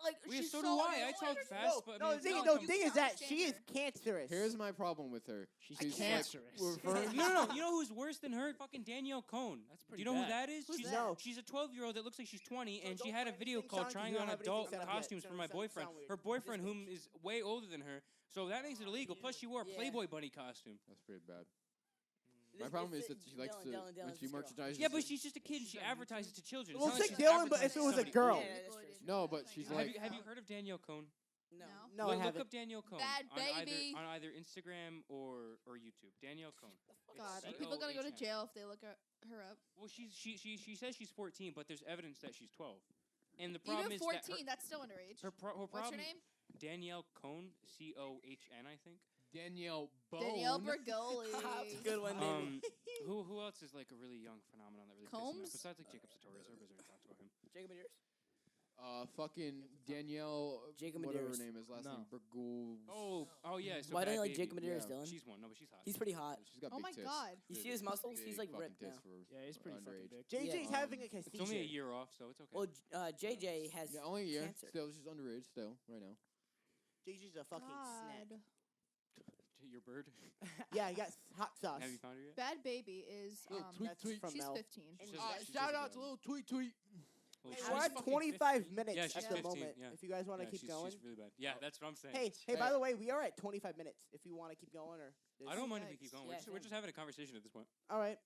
Like she's So so do I. I talk annoying. fast, but no, I the mean, thing, no, the thing is that she is cancerous. Here's my problem with her. She's She's cancerous. referring- No. You know who's worse than her? Fucking Danielle Cohn. That's Do pretty you know who bad. that is? Who's she's that? she's a 12-year-old that looks like she's 20, and she don't had a try video anything, called Sean, 'cause trying you on don't have adult anything set up yet. costumes It's for my gonna boyfriend. sound weird. Her boyfriend, whom is way older than her, so that makes it illegal. Plus, she wore a Yeah. Playboy bunny costume. That's pretty bad. My problem is that she likes to when she merchandises. Yeah, but she's just a kid and she advertises to children. It's Well, not like take she's Dylan, but if advertising it was to a somebody girl. older. Yeah, that's true. No, but she's like- Have you heard of Danielle Cohn? No. No, I Look haven't. up Danielle Cohn Bad baby. on either Instagram or YouTube. Danielle Cohn. God, It's are people gonna go to C-O-H-N. jail if they look her up? Well, she says she's 14, but there's evidence that she's 12. And the problem Even is 14, that's still underage. her What's problem. your name? Danielle Cohn, Cohn, I think. Danielle Bone. Danielle Bergoli. Good one, baby. Who else is like a really young phenomenon that really pisses me Combs? off? Besides like Jacob Sartorius, everybody's already talked about him. Jacob Medeiros? Fucking Danielle. Jacob whatever her Medeiros. name is. Last No. name Bergul. Oh yeah. So Why don't Bad you like Baby. Jacob Medeiros, Yeah. Dylan? She's one. No, but she's hot. He's pretty hot. She's got Oh big my tits. God. You see Big- his muscles? big He's like fucking ripped tits now. for Yeah, he's pretty fucking underage. big. JJ's Yeah. having a It's only a seizure. year off, so it's okay. Well, JJ has Yeah, only a year. cancer. Still, she's underage. Still, right now. JJ's a fucking snack. God. Your bird. Yeah, he got hot sauce. Have you found her yet? Bad baby is Little um tweet, That's tweet. from she's Mel. 15. She And says- guys, she Shout says out it to well. little tweet tweet. Well, Hey, she's we're at fucking 25 15. minutes Yeah, she's at the 15, moment. yeah. If you guys want to Yeah, keep she's going. really bad. Yeah, that's what I'm saying. Hey, by the way, we are at 25 minutes. If you want to keep going, or I don't mind if we Yikes. keep going. Yeah, We're just having a conversation at this point. All right.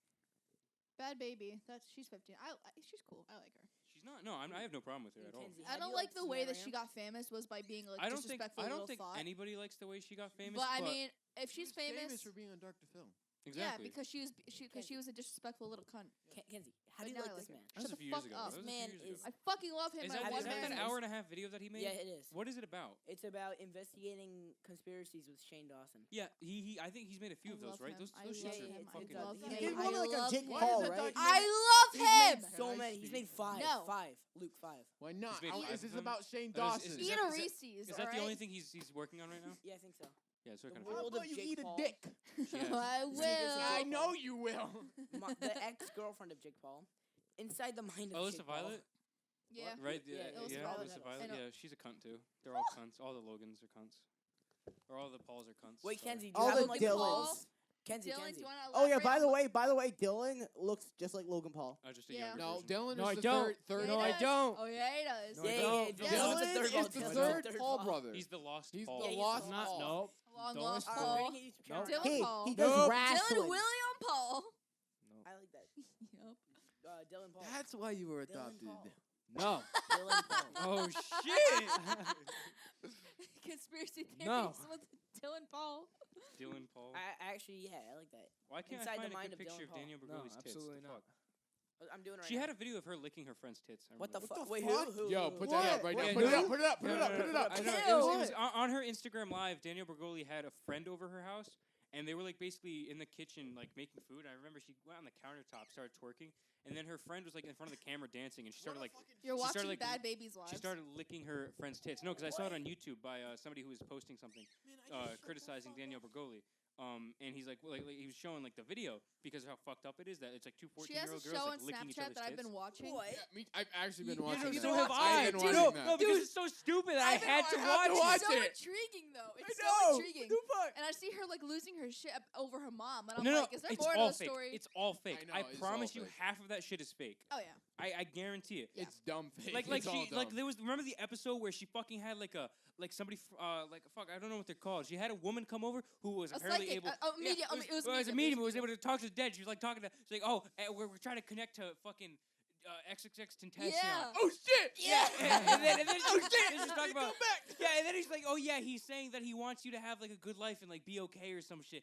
Bad baby. She's 15. She's cool. I like her. She's not. No, I have no problem with her at all. Mackenzie, I have don't you, like the way that seen she got famous was by being like I don't think disrespectful I don't little think thought. anybody likes the way she got famous. But I mean, if she's famous, for being on Dark to Film. exactly. yeah, because she was a disrespectful little cunt. Kenzie, how do But you now like I this like man? That was Shut a the few years fuck ago. up. That was This a man few years is- ago. I fucking love him. Is I that, want is that him. that hour-and-a-half video that he made? Yeah, it is. What is it about? It's about investigating conspiracies with Shane Dawson. Yeah, he I think he's made a few I of those, love right? him. Those I shits love are him. I fucking. love He him. did I one like a love Jake him. Paul, that right? I He's love made him. so many. He's made five. No. Five. Luke, five. Why not? He's made How five is this of them? about Shane Is- Dawson? is Eat that- a is that- Reese's. Is that the only thing he's working on right now? Yeah, I think so. Yeah, so The kind How world about of you Jake eat Paul. a dick? Yeah. I Secrets of will. Jake I know you will. The ex-girlfriend of Jake Paul. Inside the mind of Alyssa Jake Paul. Violet, Yeah. right? Yeah, Alyssa yeah, Violet. Alyssa I Violet. know. Yeah, she's a cunt too. They're all cunts. All the Logans are cunts, or all the Pauls are cunts. Wait, sorry. Kenzie, do All you have the him like Dylans. Paul? Kenzie, Dylan, do Kenzie. you want to Oh yeah. By the way, Dylan looks just like Logan Paul. Just a Yeah. younger No, version. Dylan No, I is the don't. third. No, Yeah, I he does. don't. Oh yeah, he does. No, I Yeah, don't. yeah, Yeah. Dylan's the Dylan third is Paul. the Dylan's third third Paul brother. He's the lost He's Paul. the he's lost the Not Paul. no. Long Don't lost listen. Alright, Paul. we're gonna get YouTube Nope. channel. He Paul. he does Nope. Dylan wrestling. William Paul. I like that. Yep. Dylan Paul. That's why you were Dylan adopted. Paul. No. Dylan Paul. Oh shit! Conspiracy theories No. with Dylan Paul. Dylan Paul. I actually, yeah, I like that. Why can't Inside I the find a mind good of picture Dylan of Paul. Daniel No, Bergoli's tits? absolutely The not. fuck? I'm doing it right She now. had a video of her licking her friend's tits. I What the remember. fuck? Wait, fuck? who? Yo, put that up right now. Yeah, Put it no. up. Put it up. Put it up. Put it up. I know. It was on her Instagram live. Daniel Bergoli had a friend over her house, and they were like basically in the kitchen, like making food. I remember she went on the countertop, started twerking, and then her friend was like in front of the camera dancing, and she started like You're She watching started, like, Bad Babies live. she started licking her friend's tits. No, because I saw it on YouTube by somebody who was posting something criticizing Daniel Bergoli. And he's like, well, he was showing like the video because of how fucked up it is that it's like two She has 14-year-old a girls show like on licking each Snapchat other's that I've tits. been watching. What? I've actually been Yeah, watching that. so have I. I've been Dude, watching no, that. because it's so stupid that I had to watch watch It's so it. intriguing though. It's know. so intriguing. What the fuck? And I see her like losing her shit over her mom, and I'm No, like, is there it's more to all the fake. story? It's all fake. I I, know, it's promise all you, fake. half of that shit is fake. Oh yeah. I guarantee it. It's dumb fake. Like It's all she like dumb. there was remember the episode where she fucking had like a like somebody like fuck I don't know what they're called. She had a woman come over who was A apparently psychic, able. a medium. it was, It was a medium. Who was able to talk to the dead. She was like talking to. She's like, oh, we're trying to connect to fucking XXX Tentacion. Yeah. Oh shit! Yeah. and then Oh shit! she's talking about Come back. yeah, and then he's like, oh yeah, he's saying that he wants you to have like a good life and like be okay or some shit.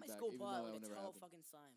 my back, school even though ball that with would a never tall happen. fucking slime.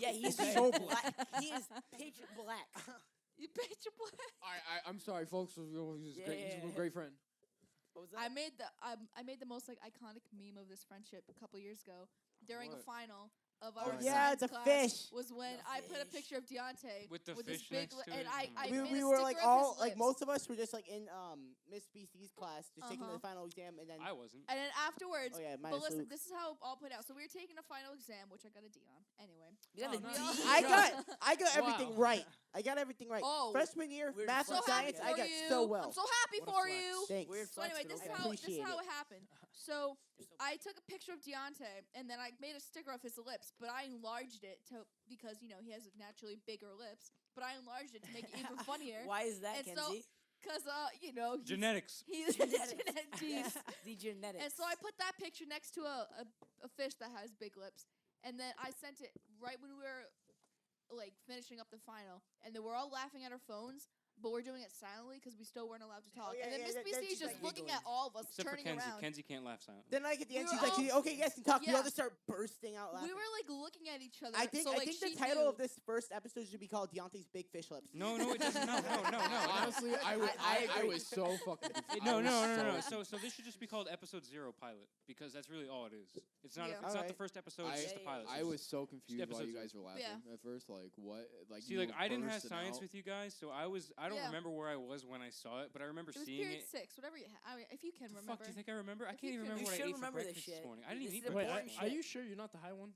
Yeah, he's Okay. so black. He is pitch black. You bitch your boy. I'm sorry, folks. He's a great friend. What was that? I made the most like iconic meme of this friendship a couple years ago during a final of our yeah, science it's a class fish. Was when The I put a fish. picture of Deontay With the this fish big next to and it. I we, made we a were sticker like of all his like lips. most of us were just like in Miss BC's class, just taking the final exam, and then I wasn't. And then afterwards, oh yeah, but minus listen, Luke. this is how it all played out. So we were taking a final exam, which I got a D on. Anyway, You have a Oh, D? nice. I got everything Wow. right. I got everything right. Oh. Freshman year, We're math so and happy science, for I got you. so well. I'm so happy What a for flex. you. Thanks. Weird So flex, anyway, but this is okay. how Appreciate it happened. So I took a picture of Deontay, and then I made a sticker of his lips, but I enlarged it because you know he has naturally bigger lips. But I enlarged it to make it even funnier. Why is that, And so- Kenzie? Cause you know Genetics. he's Genetics. The genetics. And so I put that picture next to a fish that has big lips, and then I sent it right when we were like finishing up the final, and then we're all laughing at our phones. But we're doing it silently because we still weren't allowed to talk. yeah, and then yeah, Miss that- BC that's is just just like looking giggling. at all of us, Except for turning Kenzie. around. Kenzie can't laugh silently. Then like at the end, We she's were like, all- "Okay, you guys can talk." We all Yeah. just start bursting out laughing. We were like looking at each other. I think so, like, the she title knew. of this first episode should be called Deontay's Big Fish Lips. No, it doesn't. No. Honestly, I agree. was so fucking confused. No. I was So this should just be called episode 0 pilot because that's really all it is. It's not. Yeah. It's not Alright. the first episode. It's just the pilot. I was so confused Episode while you zero. guys were laughing Yeah. at first. Like what? Like See, you like were I didn't have bursting science out. with you guys, so I don't Yeah. remember where I was when I saw it, but I remember It was seeing period it. 6, whatever you. I mean, if you can The remember. fuck do you think I remember? I If can't you even can- remember You what I should ate for remember this breakfast this shit. morning. I didn't This even eat is Wait, breakfast. important are shit. you sure you're not the high one?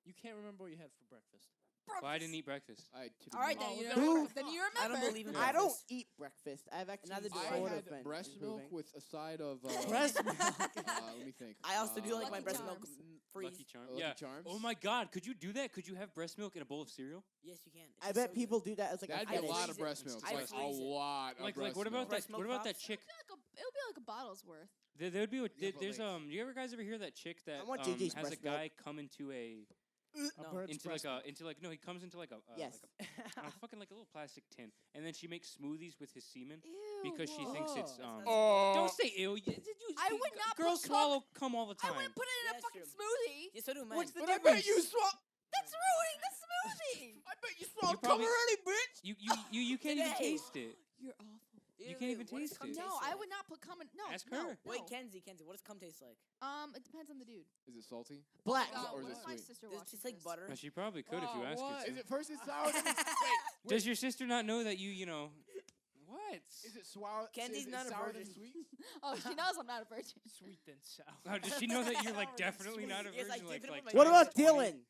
You can't remember what you had for breakfast. Well, I didn't eat breakfast. I All right, then Oh, you well, know. Who? Then you remember. I don't believe in Yeah. I don't breakfast. eat breakfast. I've actually Neither do I sort had of been breast milk improving. with a side of Breast milk. let me think. I also do like my Lucky breast milk Charms. freeze. Lucky Charms. Lucky Yeah. Charms. Oh my God, could you do that? Could you have breast milk in a bowl of cereal? Yes, you can. It's I just bet so people good. do that as like That'd a be a fetish. lot of freeze it. breast It's milk. I Like freeze a it. lot of Like breast what about milk. that? Breast milk What about that pops? chick? It would be like a bottle's worth. There would be. Yeah, but There's like- Do you ever guys ever hear that chick that I want JJ's has a breast milk. guy come into a No. bird's into breast like milk. a into like no he comes into like a Yes. fucking like a little plastic tin and then she makes smoothies with his semen Ew. because she thinks it's That's not- don't say ew. Did you? I would not Girls put swallow cum all the I time. wouldn't put it in a That's fucking true. smoothie. Yes, so do men. What's the But I difference? bet you swallow. That's ruining the smoothie. I bet you You swallowed cum probably- already, bitch. You can't even Today. taste it. You're awful. You can't even what does taste cum it. taste No, I like? would not put cum in. No. Ask no, her. Wait, no. Kenzie, what does cum taste like? It depends on the dude. Is it salty? Black. God, or is what it if my sweet? sister Does it watches taste like this? butter? She probably could if you asked her Is to. it first it's sour? then it's- Wait, Does your sister not know that you know? What? is it sour? Kenzie's is it not a sour virgin. than sweet? Oh, she knows I'm not a virgin. Sweet and sour. How does she know that you're like Sour and definitely sweet. not a Yes, I virgin? did it Like, with my What Yeah, about it's 20. Dylan?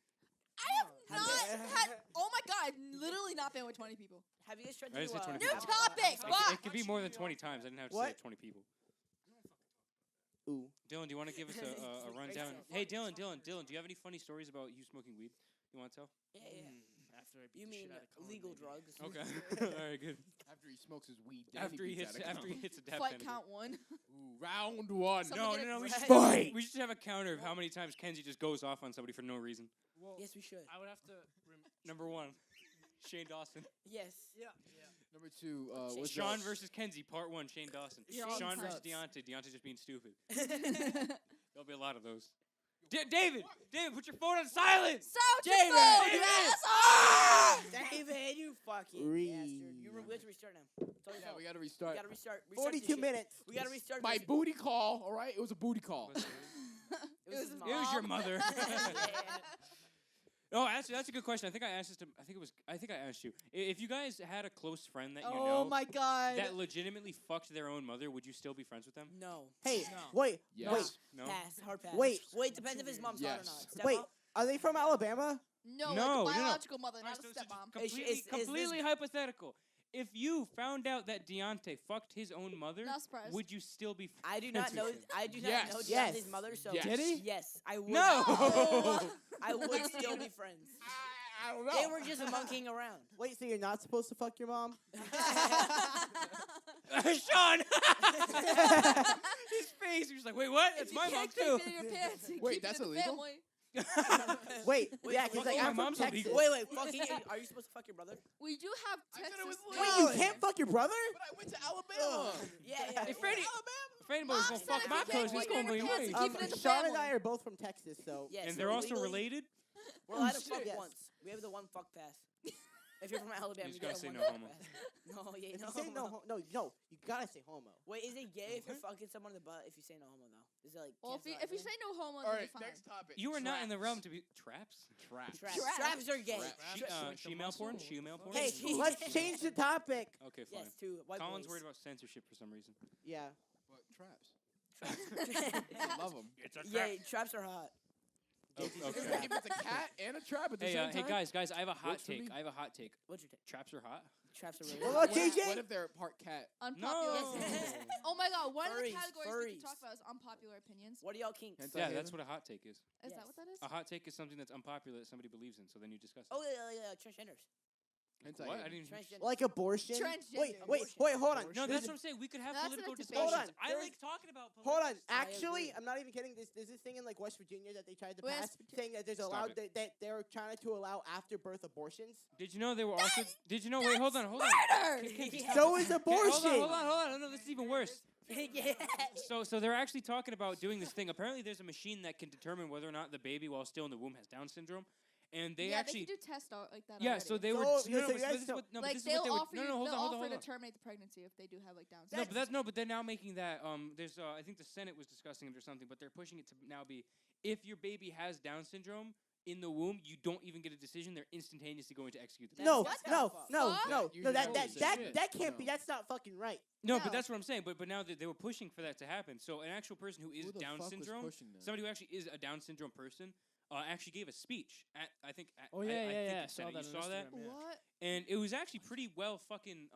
I have Have not you- had. Oh my god, literally not been with 20 people. Have you guys tried I to just do said 20 New people. topic. It, Fuck. it could be more than 20 times. I didn't have to say What? like 20 people. Ooh. Dylan, do you want to give us a rundown? Hey, Dylan, do you have any funny stories about you smoking weed? You want to tell? Yeah. After I beat You the mean shit out of Colin, legal maybe. drugs? Okay. All right, good. After he smokes his weed. then After he beats hits out a after he cum. hits a dab Fight penalty. count 1. Ooh, round one. Someone No, get no, a no. We should, Fight! we should have a counter of how many times Kenzie just goes off on somebody for no reason. Well, Yes, we should. I would have to. Number 1, Shane Dawson. Yes. Yeah. Number two, Shane what's Sean that? versus Kenzie, part 1, Shane Dawson. You're all Sean versus nuts. Deontay. Deontay just being stupid. There'll be a lot of those. David, put your phone on silent. Sound David! phone, David! yes! David, you fucking bastard. We have to restart now. It's all your Yeah, fault. we gotta We restart. gotta restart. 42 minutes. We gotta restart. My this. booty call, all right? It was a booty call. Was it? It was his his mom. It was your Mom. mother. Yeah. Oh, actually, that's a good question. I think I asked this to. I think I asked you. If you guys had a close friend that you Oh know my god. that legitimately fucked their own mother, would you still be friends with them? No. Hey, No. wait, Yes. wait, No. Pass. Hard pass. Wait. Wait, depends if his mom's hot or Yes. not. wait. Stepmom? Are they from Alabama? no, No, like a no. biological mother, Alright, not a so stepmom. Is she- completely, is this- completely hypothetical. If you found out that Deontay fucked his own mother, Not surprised. would you still be? I do not know. Friends with him? I do not Yes. know Yes. Deontay's mother, so Yes. Did he? Yes, I would. No. I would still be friends. I don't know. They were just monkeying around. Wait, so you're not supposed to fuck your mom? Sean. His face. He was like, "Wait, what? That's If my you mom can't keep too." it in your pants, you Wait, keep it that's in the illegal? family. Wait, Wait, yeah, because fuck- like oh, my I'm from mom's Texas. illegal. Wait, fucking. Are you supposed to fuck your brother? We do have I thought Texas. it was Wait, legal. you can't fuck your brother? But I went to Alabama. Yeah. If Freddie, if anybody's gonna Mom fuck said my if you can't cousin, it's keep it in gonna be your pants, me. you keep it in the Sean and family. I are both from Texas, so Yes, And so they're also legally, related. We're allowed to shit. fuck once. We have the one fuck pass. If you're from Alabama, You you just get gotta say one no homo. No, yeah, If no. you say no, you gotta say homo. Wait, is it gay if you're fucking someone in the butt? If you say no homo though, is it like? Well, if you say no homo, All then right, you're fine. next topic. You are not in the Traps. realm to be traps. Traps. Traps are gay. Traps. She-male porn. She-male porn. Hey, She- let's change the topic. Okay, fine. Yes, to white Colin's boys. worried about censorship for some reason. Yeah. But traps. I love them. It's a Yeah, traps are hot. Oh, If okay. it's a cat and a trap at the Hey, same hey time. guys, I have a hot Works for take. me. I have a hot take. What's your take? Traps are hot. Traps are really What hot. about JJ? What if they're part cat? Unpopular. No. Oh my god, one of the Furries, categories we can furries. talk about is unpopular opinions. What are y'all kinks? Hentai Yeah, haven? that's what a hot take is. Is Yes. that what that is? A hot take is something that's unpopular that somebody believes in, so then you discuss it. Oh yeah, transgenders. Hentai What? haven. I didn't even. Transgender. Like abortion. Transgender. Wait, hold on. No, There's that's what I'm saying. We could have That's political a debate. discussions. Hold on. I There's- like talking about Hold on. politics. Actually, agree. I'm not even kidding. There's this thing in like West Virginia that they tried to West pass, saying that there's Stop allowed it. that they're trying to allow after-birth abortions. Did you know they were also? Did you know? Wait, hold on. Murder! So is Okay, abortion. Hold on. No, this is even worse. Yeah. So they're actually talking about doing this thing. Apparently, there's a machine that can determine whether or not the baby, while still in the womb, has Down syndrome, and they yeah, actually. they can do tests like that. Yeah, already. so they were. So- No, so but you guys this is don't- what. No, but like this is they'll what they would. offer No, you, no, hold they'll on, hold on, offer hold on. to terminate the pregnancy if they do have like Down No, syndrome. but they're now making that. There's I think the Senate was discussing it or something, but they're pushing it to now be if your baby has Down syndrome in the womb, you don't even get a decision. They're instantaneously going to execute the No, baby. What the no, fuck? no, Fuck? no, You no. That know that this that shit. that can't be. No. That's not fucking right. No, No. but that's what I'm saying. But now they were pushing for that to happen. So an actual person who is Who the Down fuck was syndrome, pushing that? somebody who actually is a Down syndrome person, actually gave a speech at I think. At, Oh I yeah, think yeah. the Saw Senate. that You on saw that, Instagram, yeah. What? and it was actually pretty well fucking.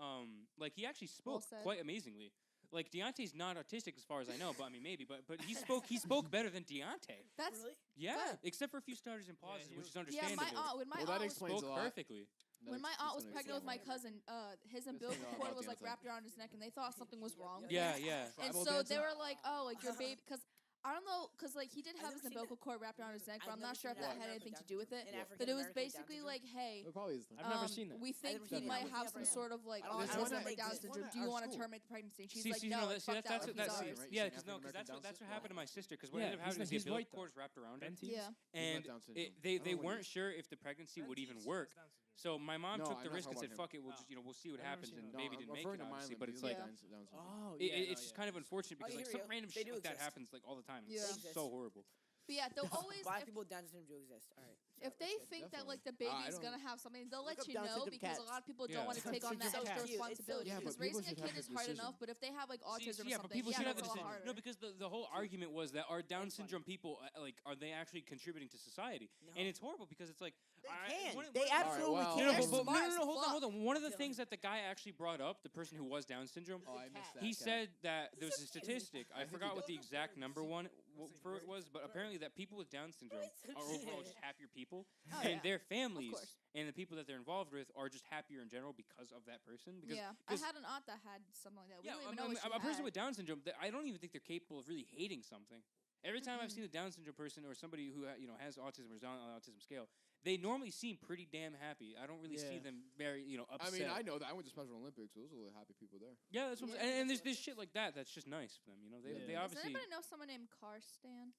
Like he actually Well spoke said. quite amazingly. Like Deontay's not autistic as far as I know, but I mean maybe, but he spoke better than Deontay. That's Really? Yeah, Good. except for a few stutters and pauses, he which is was- yeah. understandable. My aunt when my Well, that aunt was explains spoke a lot. perfectly. when my aunt was That's pregnant with my explains a lot. cousin, his That's umbilical not cord about was like Deontay. wrapped around his neck, and they thought something was wrong. Yeah, yeah. And Tribal so they dancer? were like, "Oh, like your baby," because I don't know, because like he did I've have his never seen umbilical cord wrapped around his neck, but I've I'm never not sure if seen that that. had anything to do with it. An But it was African-American with Down basically syndrome? like, hey, It probably is. I've never seen that. we think never he seen it. might I've have never some seen it. sort of like I don't think autism so. or Down It's syndrome. one Do you at want to school. terminate the pregnancy? And she's See, like, see, no, no, like, see, fuck that's that. what Like, that's he's Right? ours. Right? yeah, He's because an no, because African-American that's what Down happened to my sister. Because what Yeah, ended up he's happening is not- the he's umbilical white, cord was wrapped around her, Benties? Yeah. and He's not Down syndrome. they I don't know what weren't sure if the pregnancy would even work. So my mom No, took I'm the not risk and talking said, about "Fuck it, we'll just we'll see what I've never happens." seen And that. the baby I'm didn't make referring it, to obviously, Milan, but he's it's like like Down syndrome. Oh it's just kind of unfortunate Oh, because like here some we go. random They shit do like that exist. happens like all the time. Yeah. It's so horrible. But yeah, they'll always Black if, people with Down syndrome do exist. All right. if they think that like the I baby's don't- gonna have something, they'll Look let up you Down know syndrome because a cats. lot of people Yeah. don't want to take on that Down extra syndrome cats. responsibility. Yeah, Because but people raising a should have kid the is hard decision. enough, but if they have like autism or Yeah, but something, people yeah, should have that's the a lot decision. harder. No, because the whole argument was that are Down syndrome people like are they actually contributing to society? No. And it's horrible because it's like They I- can. one- They one- absolutely well- No, can. no, They're but, smart as hold on, fuck. hold on. One of the Dylan. things that the guy actually brought up, the person who was Down syndrome, Oh, I missed that. he cat. said that there was a statistic. I think he forgot what the does. exact number for it was, but apparently that people with Down syndrome are overall just happier people, Oh, and yeah. their families course. and the people that they're involved with are just happier in general because of that person. Because Yeah, I 'cause- had an aunt that had something like that. We yeah, don't even know what she a person had. with Down syndrome, I don't even think they're capable of really hating something. Every time I've Mm-mm. seen a Down syndrome person or somebody who has autism or is on the autism scale, they normally seem pretty damn happy. I don't really see Yeah. them very I upset. mean, I know that. I went to Special Olympics. Those are the happy people there. Yeah, that's what I'm Yeah, saying. And that's there's shit like that that's just nice for them. They Yeah. they Does obviously anybody know someone named Carstan?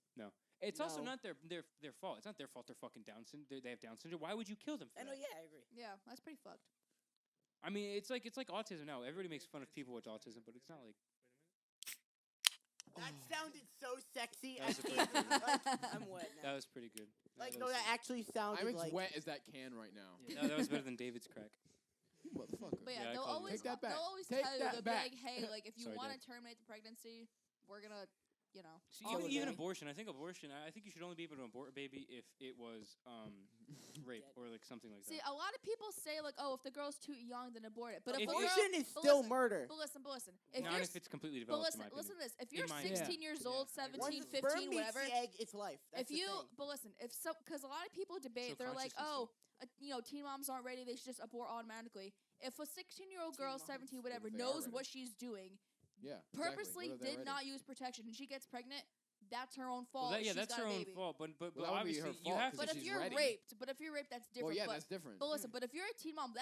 it's also No. not their fault. It's not their fault. They're fucking Down syndrome. They have Down syndrome. Why would you kill them for I know. that? Yeah, I agree. Yeah, that's pretty fucked. I mean, it's like autism now. Everybody makes fun of people with autism, but it's not like That sounded so sexy. That I was a can't. pretty I'm wet now. that was pretty good. Like that no, was, that actually sounded I'm as like. wet as that can right now. no, that was better than David's crack. You motherfucker. But yeah, Yeah, I they'll called always you Take that back. they'll always Take tell you that they'll be back. like, hey, like if you Sorry, want to Dad. terminate the pregnancy, we're gonna, See, kill the even baby. abortion. I think abortion. I think you should only be able to abort a baby if it was rape or like something like See, that. a lot of people say like, oh, if the girl's too young, then abort it. But if a If girl, Abortion is but still listen, murder. But listen. If Not you're if it's completely but developed. listen, in my listen opinion. to this. If you're my 16 years old, Once 17, the sperm 15, meets whatever. the egg, it's life. That's If the you, thing. but listen, if so, because a lot of people debate, So they're like, consciousness oh, teen moms aren't ready, they should just abort automatically. If a 16-year-old girl, moms. 17, What if whatever, they are knows ready? what she's doing, Yeah. purposely Exactly. What if they're did ready? not use protection, and she gets pregnant, that's her own Well, fault. yeah, She's that's got her a own baby. fault. But Well, that would be obviously her you fault have 'cause But to. if she's you're ready. raped, that's different. Well, yeah, but, that's different. but listen, but if you're a teen mom,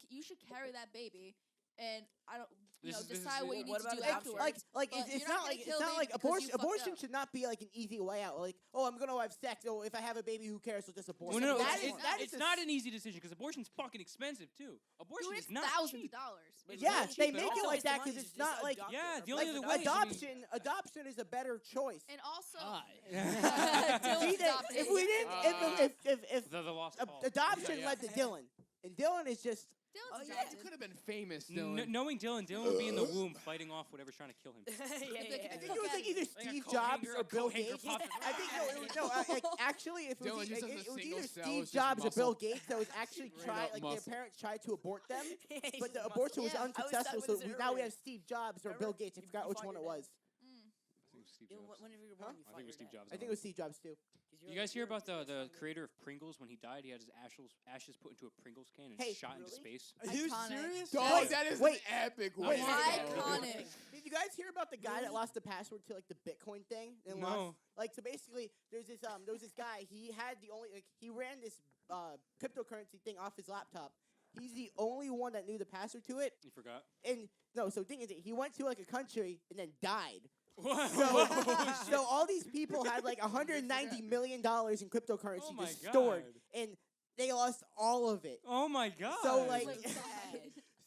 you should carry that baby. and I don't. This is- this is- Decide what you need what to do about afterwards. Like But it's you're not not like gonna it's kill not baby like because you abortion. fucked Abortion up. should not be like an easy way out. Like, oh, I'm gonna have sex. Oh, if I have a baby, who cares? So just abort. Well, no, That it's, is- that is it's a not an easy decision because abortion's fucking expensive too. Abortion Dude, is it's not thousands cheap. of dollars. It's Yeah, not they cheap at make it all. like that Money because is it's just not like adopt Yeah, it. the only like other way is, I mean- adoption is a better choice. And also, See, Dylan, they- stop if it. we didn't, if The lost cause. adoption Yeah. led to Dylan, and Dylan is just Dylan's yeah, adopted. You could have been famous, Dylan. Knowing Dylan would be in the womb fighting off whatever's trying to kill him. I think it was like either Like a Steve coat Jobs hanger- or a Bill coat hanger Gates. popped I think like, actually, if it Dylan was, just has a it was single either cell, Steve it's just Jobs or Bill muscle. Gates that was actually Straight trying, up like muscle. their parents tried to abort them, He's but the just abortion was Yeah, I was unsuccessful. talking So about this now we earlier. have Steve Jobs or Bill Gates. I forgot which one it was. Mm. I think it was Steve Jobs. I think it was Steve Jobs too. You guys hear about the creator of Pringles when he died? He had his ashes put into a Pringles can and Hey, shot into really? space. Are you Iconic. serious? Dog, Wait, that is wait. an epic Wait. way. Iconic. Did you guys hear about the guy that lost the password to like the Bitcoin thing? And No. lost, like so basically, there was this guy. He had the only he ran this cryptocurrency thing off his laptop. He's the only one that knew the password to it. You forgot? And no, so the thing is, he went to like a country and then died. Whoa. So all these people had like $190 million in cryptocurrency Oh my just stored, God. and they lost all of it. Oh my god. So like, So sad.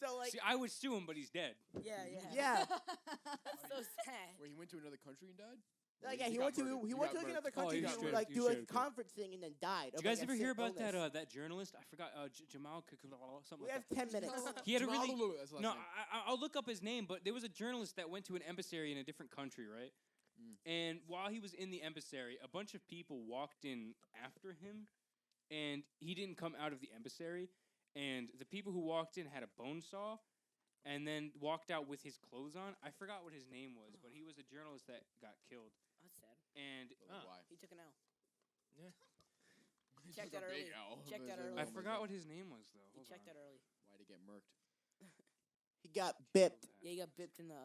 so like, See, I would sue him, but he's dead. Yeah. yeah. So sad. Where he went to another country and died? Like, yeah, he went to like another country he to should- like he do like should. a conference thing and then died. Did of, you guys like, a ever hear sick about that illness. that journalist? I forgot Jamal something We like have that. 10 minutes. He had a Jamal really Lulu, that's the last no. name. I'll look up his name, but there was a journalist that went to an embassy in a different country, right? And while he was in the embassy, a bunch of people walked in after him, and he didn't come out of the embassy. And the people who walked in had a bone saw, and then walked out with his clothes on. I forgot what his name was, but he was a journalist that got killed. That's sad. And Why? He took an L. He Check took that a big early. L. Check It was that like, early. oh I my forgot God. what his name was though. He Hold checked on. that early. Why'd he get murked? He got bipped. Yeah, he got bipped in the.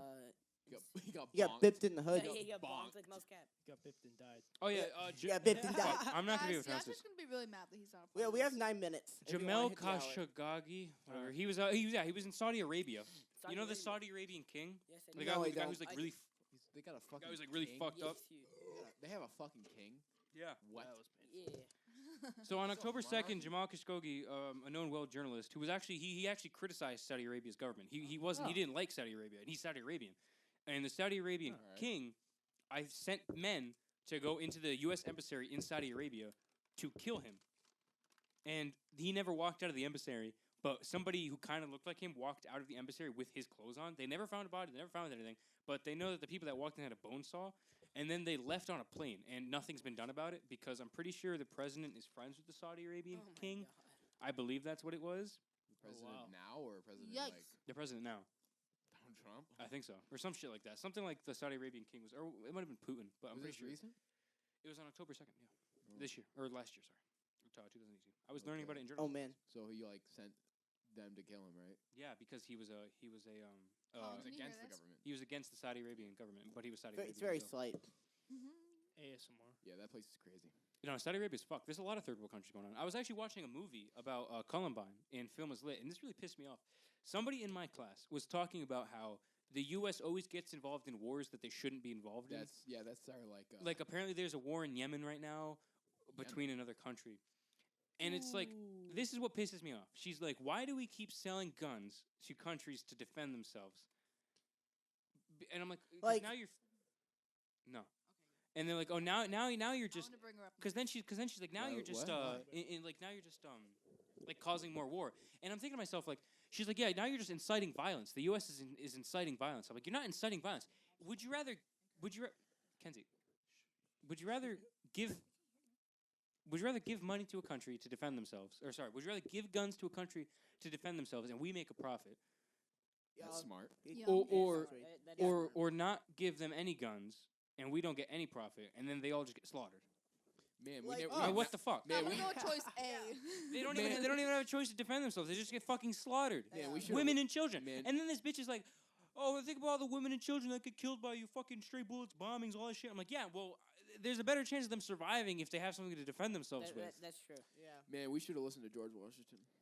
He got He got bonked. bipped in the hood. Yeah, he got bonked. bonked like Mouse Cat. Got bipped and died. Oh yeah, Yeah, bipped and died. Fuck, I'm not gonna be able to Guys, pronounce this. Yasser's gonna be really mad that he's not. a Yeah, part we of have this. 9 minutes. if you wanna Jamel hit the hour. Khashoggi, whatever. He was in Saudi Arabia. You know the Saudi Arabian king? Yes, I The do. guy, No, who, I the guy don't. who's like I really They got a fucking guy who's like really king? fucked up. Yes, you- They have a fucking king? Yeah. What? Yeah. So on So October monarchy? 2nd, Jamal Khashoggi, a known world journalist, who was actually he actually criticized Saudi Arabia's government. He didn't like Saudi Arabia, and he's Saudi Arabian. And the Saudi Arabian Alright. king, I sent men to go into the U.S. embassy in Saudi Arabia to kill him. And he never walked out of the embassy, but somebody who kind of looked like him walked out of the embassy with his clothes on. They never found a body, they never found anything, but they know that the people that walked in had a bone saw, and then they left on a plane, and nothing's been done about it because I'm pretty sure the president is friends with the Saudi Arabian Oh my king. God. I believe that's what it was. President wow. now or president Yikes. like The president now. Donald Trump? I think so. Or some shit like that. Something like the Saudi Arabian king was, or it might have been Putin, but I'm Was pretty this sure. recent? It was on October 2nd, yeah. Oh. This year, or last year, sorry. 2018. I was learning Okay. about it in Oh journalism. man. So he like sent them to kill him, right? Yeah, because he was He was Can you hear against the this? government. he was against the Saudi Arabian government, but he was Saudi Arabian. It's very so. slight. ASMR. Yeah, that place is crazy. You know, Saudi Arabia's fucked. There's a lot of third world countries going on. I was actually watching a movie about Columbine in Film is Lit, and this really pissed me off. Somebody in my class was talking about how the U.S. always gets involved in wars that they shouldn't be involved in. That's our Like, apparently there's a war in Yemen right now between another country. And it's like, this is what pisses me off. She's like, why do we keep selling guns to countries to defend themselves? And I'm like, 'cause Like- now you're... No. And they're like, oh, now you're I just... want to bring her up. Because then she's like, now Why- you're just, what? like, now you're just, like, causing more war. And I'm thinking to myself, like, she's like, yeah, now you're just inciting violence. The U.S. is inciting violence. I'm like, you're not inciting violence. Would you rather, Kenzie, would you rather give money to a country to defend themselves? Or sorry, would you rather give guns to a country to defend themselves and we make a profit? That's smart. Yeah. Or not give them any guns and we don't get any profit and then they all just get slaughtered? Man, Like, never, oh, Like, what the fuck? I'm Man, gonna we- go choice A. They don't Man. even have a choice to defend themselves. They just get fucking slaughtered. Man, we should Women and children. Man. And then this bitch is like, oh, think about all the women and children that get killed by you fucking stray bullets, bombings, all that shit. I'm like, yeah, well, there's a better chance of them surviving if they have something to defend themselves with. That's true. Yeah. Man, we should have listened to George Washington.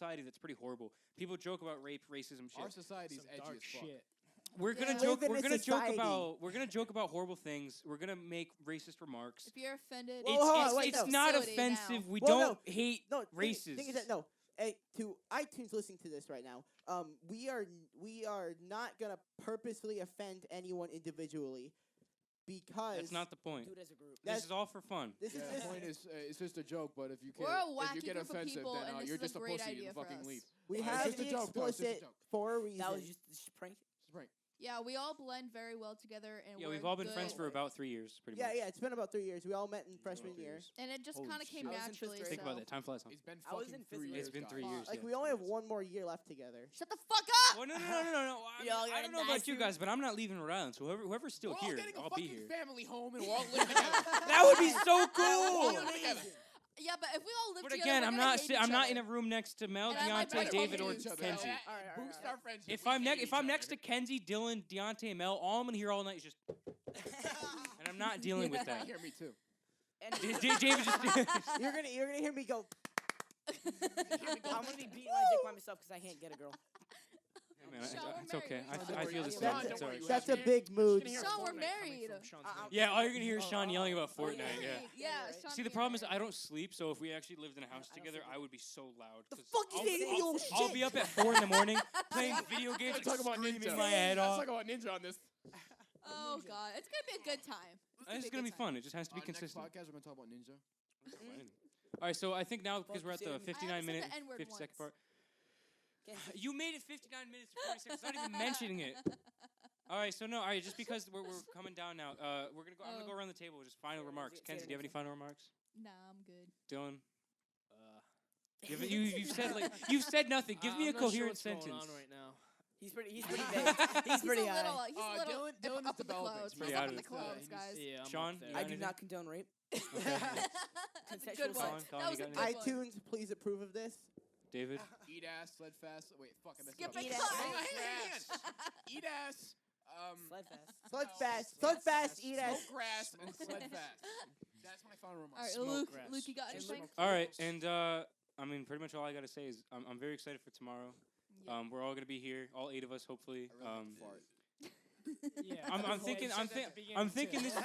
society that's pretty horrible. People joke about rape, racism, shit. Our society's Some edgy dark as fuck. shit. We're gonna Yeah. joke. Live in We're a gonna joke society. about. We're gonna joke about horrible things. We're gonna make racist remarks. If you're offended, Whoa, hold on, It's, wait, it's no. not Facility now. offensive. We Well, don't hate No, races. Thing is that no. To iTunes listening to this right now, we are not gonna purposely offend anyone individually, because That's not the point. Do it as a group. This is all for fun. this Yeah, is the just, point is, it's just a joke. But if you We're can't, a if you wacky get group of offensive, people, then and this you're is just a a great pussy idea and for fucking us. leave. we It's have just a the joke, though, it's just a explicit joke. for a reason. That was just a prank. Right. Yeah, we all blend very well together, and Yeah, we're we've all been good. friends for about 3 years, pretty yeah, much. yeah. It's been about 3 years. We all met in freshman year. and it just Holy kind of came shit. I was in fifth naturally. grade. Think so. about that. Time flies. Huh? It's been I was fucking in fifth 3 grade. years. It's been 3 guys. years. Like yeah. we only have one more year left together. Shut the fuck up! Well, no. I Y'all don't got know about you nicer. guys, but I'm not leaving Rhode Island. So whoever's still We're all here, getting a I'll be fucking here. family home and we're all living together. That would be so We're cool. all living together. Yeah, but if we all live But together, again, we're I'm gonna not. hate I'm each not other. in a room next to Mel, And I might Deontay, break David, home or with each other. Kenzie. That All right, boosts our friendship. If We I'm hate each next other. to Kenzie, Dylan, Deontay, Mel, all I'm gonna hear all night is just, and I'm not dealing with You that. hear me too. And David just. You're gonna hear me go. I'm gonna be beating my dick by myself because I can't get a girl. Man, Sean, we're it's okay. married. I feel the That's same. a- It's alright. That's a big mood. Sean, we're married. Yeah, all you're gonna hear is Sean yelling about We're Fortnite. Yeah. married. Yeah. Sean See, the being problem is married. I don't sleep, so if we actually lived in a house I don't together, sleep I would be so loud. The 'cause fuck you I'll- think you I'll, little I'll shit? be up at 4 in the morning playing video games, Let's talk about screaming Ninja. my head Let's off. talk about Ninja on this. Oh god, it's gonna be a good time. It's gonna be fun. It just has to be On next consistent. podcast, we're gonna talk about Ninja. All right, so I think now because we're at the Focus in. 59 minute, I only said the N-word 50 second part. once. You made it 59 minutes and 40 seconds. Not even mentioning it. All right, so no, all right, just because we're coming down now, we're gonna go. I'm gonna go around the table. Just final remarks. say it Kenzie, do you have any next final remarks? Nah, I'm good. Dylan, you've said like you've said nothing. Give me a coherent sentence. Going on right now. He's pretty vague. He's pretty a little, high. he's a little Dylan- Dylan up is in the developing. clouds. He's He's pretty up out in of the it. clouds, guys. Yeah, I'm Sean, up there. you I got do anything? not condone rape. That's a Consensual good one. sex. Colin, That was you a got good anything? one. iTunes, please approve of this. David, Eat ass, sled fast. Wait, fuck, I messed Skip up. it. Eat Cut. ass. Hang on. Eat ass. Sled fast. Slug fast, eat ass. Smoke grass and sled fast. That's my final remark. All right, Smoke Luke. grass. Luke, you got And anything? smoke all right, grass. and I mean, pretty much all I gotta say is I'm very excited for tomorrow. Yeah. We're all gonna be here, all 8 of us, hopefully. I really like to fart. Yeah. I'm thinking this.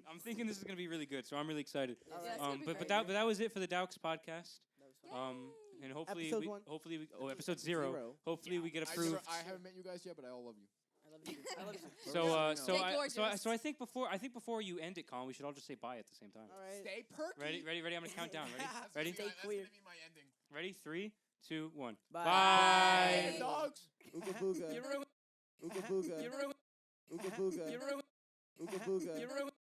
I'm thinking this is gonna be really good, so I'm really excited. All Yeah, right. it's gonna be But great. that was it for the DAUQS podcast. Yay. And hopefully Episode 1. episode 0. Hopefully we get I approved. haven't met you guys yet, but I all love you. I love you. I love you. So Stay so I think before you end it, Colin, we should all just say bye at the same time. All right. Stay perky. Ready? I'm gonna count down. That's Ready? gonna be- Stay queer. That's gonna be my ending. Ready? 3, 2, 1. Bye. Bye. Hey, dogs. Ooga booga. You ruined. Ooga booga. You ruined. Ooga booga. You ruined. Ooga booga. You ruined.